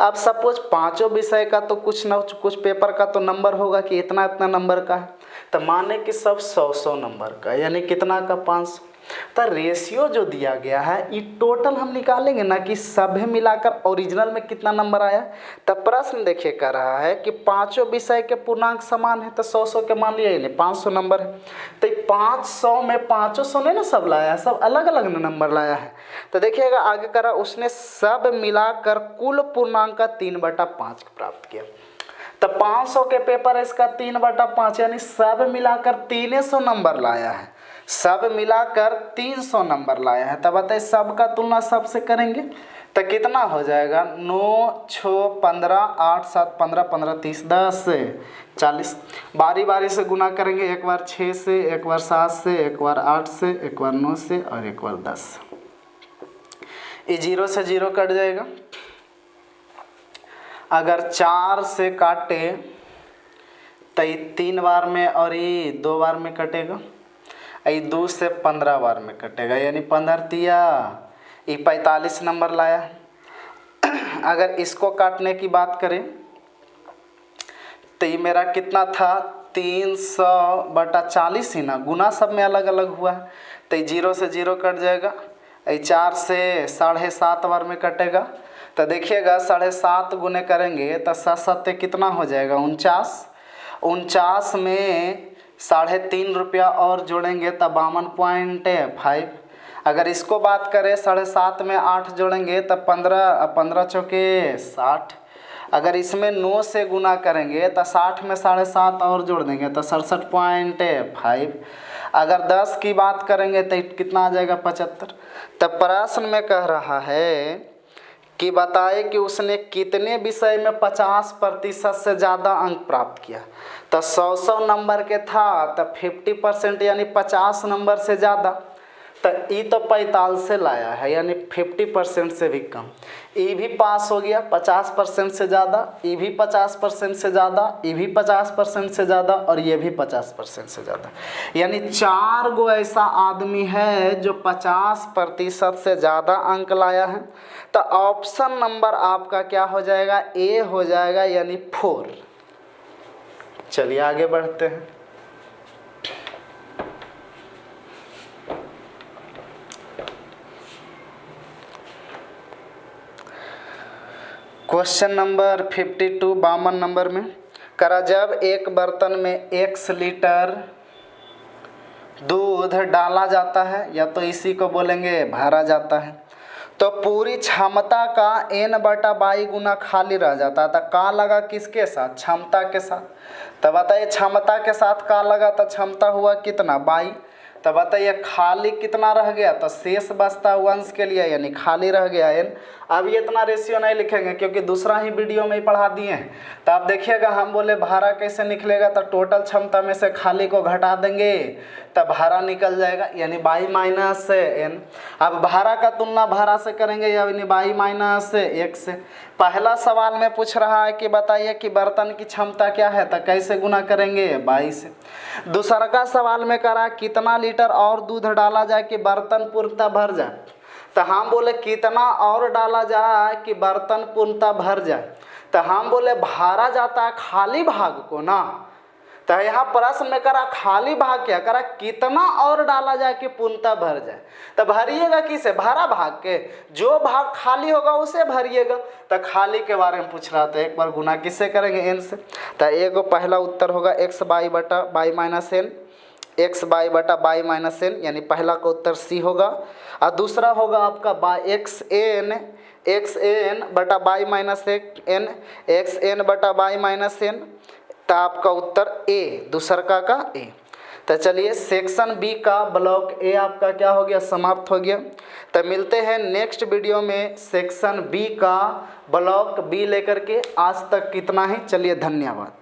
अब सपोज 5 विषय का तो कुछ न कुछ पेपर का तो नंबर होगा कि इतना इतना नंबर का है, तो माने कि सब 100 नंबर का, यानी कितना का 500। तो रेशियो जो दिया गया है ये टोटल हम निकालेंगे ना कि सभी मिलाकर ओरिजिनल में कितना नंबर आया। तो प्रश्न देखिए कर रहा है कि 5 विषय के पूर्णांक समान है, तो 100 के मान लिया, यानी 500 नंबर है। तो 500 में 500 ने ना सब लाया है, सब अलग अलग नंबर लाया है। तो देखिएगा आगे करा उसने सब मिलाकर कुल पूर्णांक का 3/5 प्राप्त किया। तो 500 के पेपर है इसका 3/5, यानी सब मिलाकर 300 नंबर लाया है, सब मिलाकर 300 नंबर लाया है। तब बताइए सब का तुलना सब से करेंगे तो कितना हो जाएगा, 9, 6, 15, 8, 7, 15, 15, 30, 10, 40। बारी बारी से गुना करेंगे, एक बार 6 से, एक बार 7 से, एक बार 8 से, एक बार 9 से और एक बार 10 से। ये 0 से 0 कट जाएगा। अगर 4 से काटे तो ये 3 बार में और ये 2 बार में कटेगा, ये 2 से 15 बार में कटेगा, यानी 15 तिया ये 45 नंबर लाया। अगर इसको काटने की बात करें तो ये मेरा कितना था 300/40 ही ना, गुना सब में अलग अलग हुआ है। तो 0 से 0 कट जाएगा, ये 4 से 7.5 बार में कटेगा। तो देखिएगा 7.5 गुने करेंगे तो 7 कितना हो जाएगा 49। 49 में 3.5 रुपया और जोड़ेंगे तो 52.5। अगर इसको बात करें 7.5 में 8 जोड़ेंगे तो 15 चौके 60। अगर इसमें 9 से गुना करेंगे तो 60 में 7.5 और जोड़ देंगे तो 67.5। अगर 10 की बात करेंगे तो कितना आ जाएगा 75। तब प्रश्न में कह रहा है कि बताए कि उसने कितने विषय में 50% से ज़्यादा अंक प्राप्त किया। तो 100 नंबर के था तो 50% यानी 50 नंबर से ज़्यादा, तो ई तो 45 से लाया है, यानी 50% से भी कम। ई भी पास हो गया 50% से ज़्यादा, ई भी 50% से ज़्यादा, ई भी 50% से ज़्यादा और ये भी 50% से ज़्यादा, यानी 4 गो ऐसा आदमी है जो 50% से ज़्यादा अंक लाया है। तो ऑप्शन नंबर आपका क्या हो जाएगा, ए हो जाएगा, यानी 4। चलिए आगे बढ़ते हैं। क्वेश्चन नंबर 52 52 नंबर में करा, जब एक बर्तन में 1 लीटर दूध डाला जाता है या तो इसी को बोलेंगे भरा जाता है, तो पूरी क्षमता का n/y गुना खाली रह जाता है। तो का लगा किसके साथ? क्षमता के साथ। तो बताइए क्षमता के साथ का लगा तो क्षमता हुआ कितना? y। तो बताइए खाली कितना रह गया? तो शेष बचता वंश के लिए यानी खाली रह गया n। अब ये इतना रेशियो नहीं लिखेंगे क्योंकि दूसरा ही वीडियो में ही पढ़ा दिए हैं। तो आप देखिएगा हम बोले भारा कैसे निकलेगा, तो टोटल क्षमता में से खाली को घटा देंगे तब भारा निकल जाएगा यानी y माइनस n। अब भारा का तुलना भारा से करेंगे यानी y माइनस 1 से। पहला सवाल में पूछ रहा है कि बताइए कि बर्तन की क्षमता क्या है, तो कैसे गुना करेंगे? 22 से। दूसरा का सवाल में करा कितना लीटर और दूध डाला जाए कि बर्तन पूर्णतः भर जाए, तो हम बोले कितना और डाला जाए कि बर्तन पूर्णतः भर जाए, तो हम बोले भरा जाता है खाली भाग को ना। तो यहाँ प्रश्न में करा खाली भाग क्या करा, कितना और डाला जाए कि पूर्णतः भर जाए। तो भरिएगा किसे? भरा भाग के, जो भाग खाली होगा उसे भरिएगा। तो खाली के बारे में पूछ रहा था, एक बार गुना किससे करेंगे? n से। तो एक पहला उत्तर होगा x/y minus n, x/y minus n यानी पहला का उत्तर C होगा। और दूसरा होगा आपका xn/y minus n, xn/y minus n, तो आपका उत्तर A, दूसरा का A। तो चलिए सेक्शन बी का ब्लॉक ए आपका क्या हो गया? समाप्त हो गया। तो मिलते हैं नेक्स्ट वीडियो में सेक्शन बी का ब्लॉक बी लेकर के। आज तक कितना ही, चलिए धन्यवाद।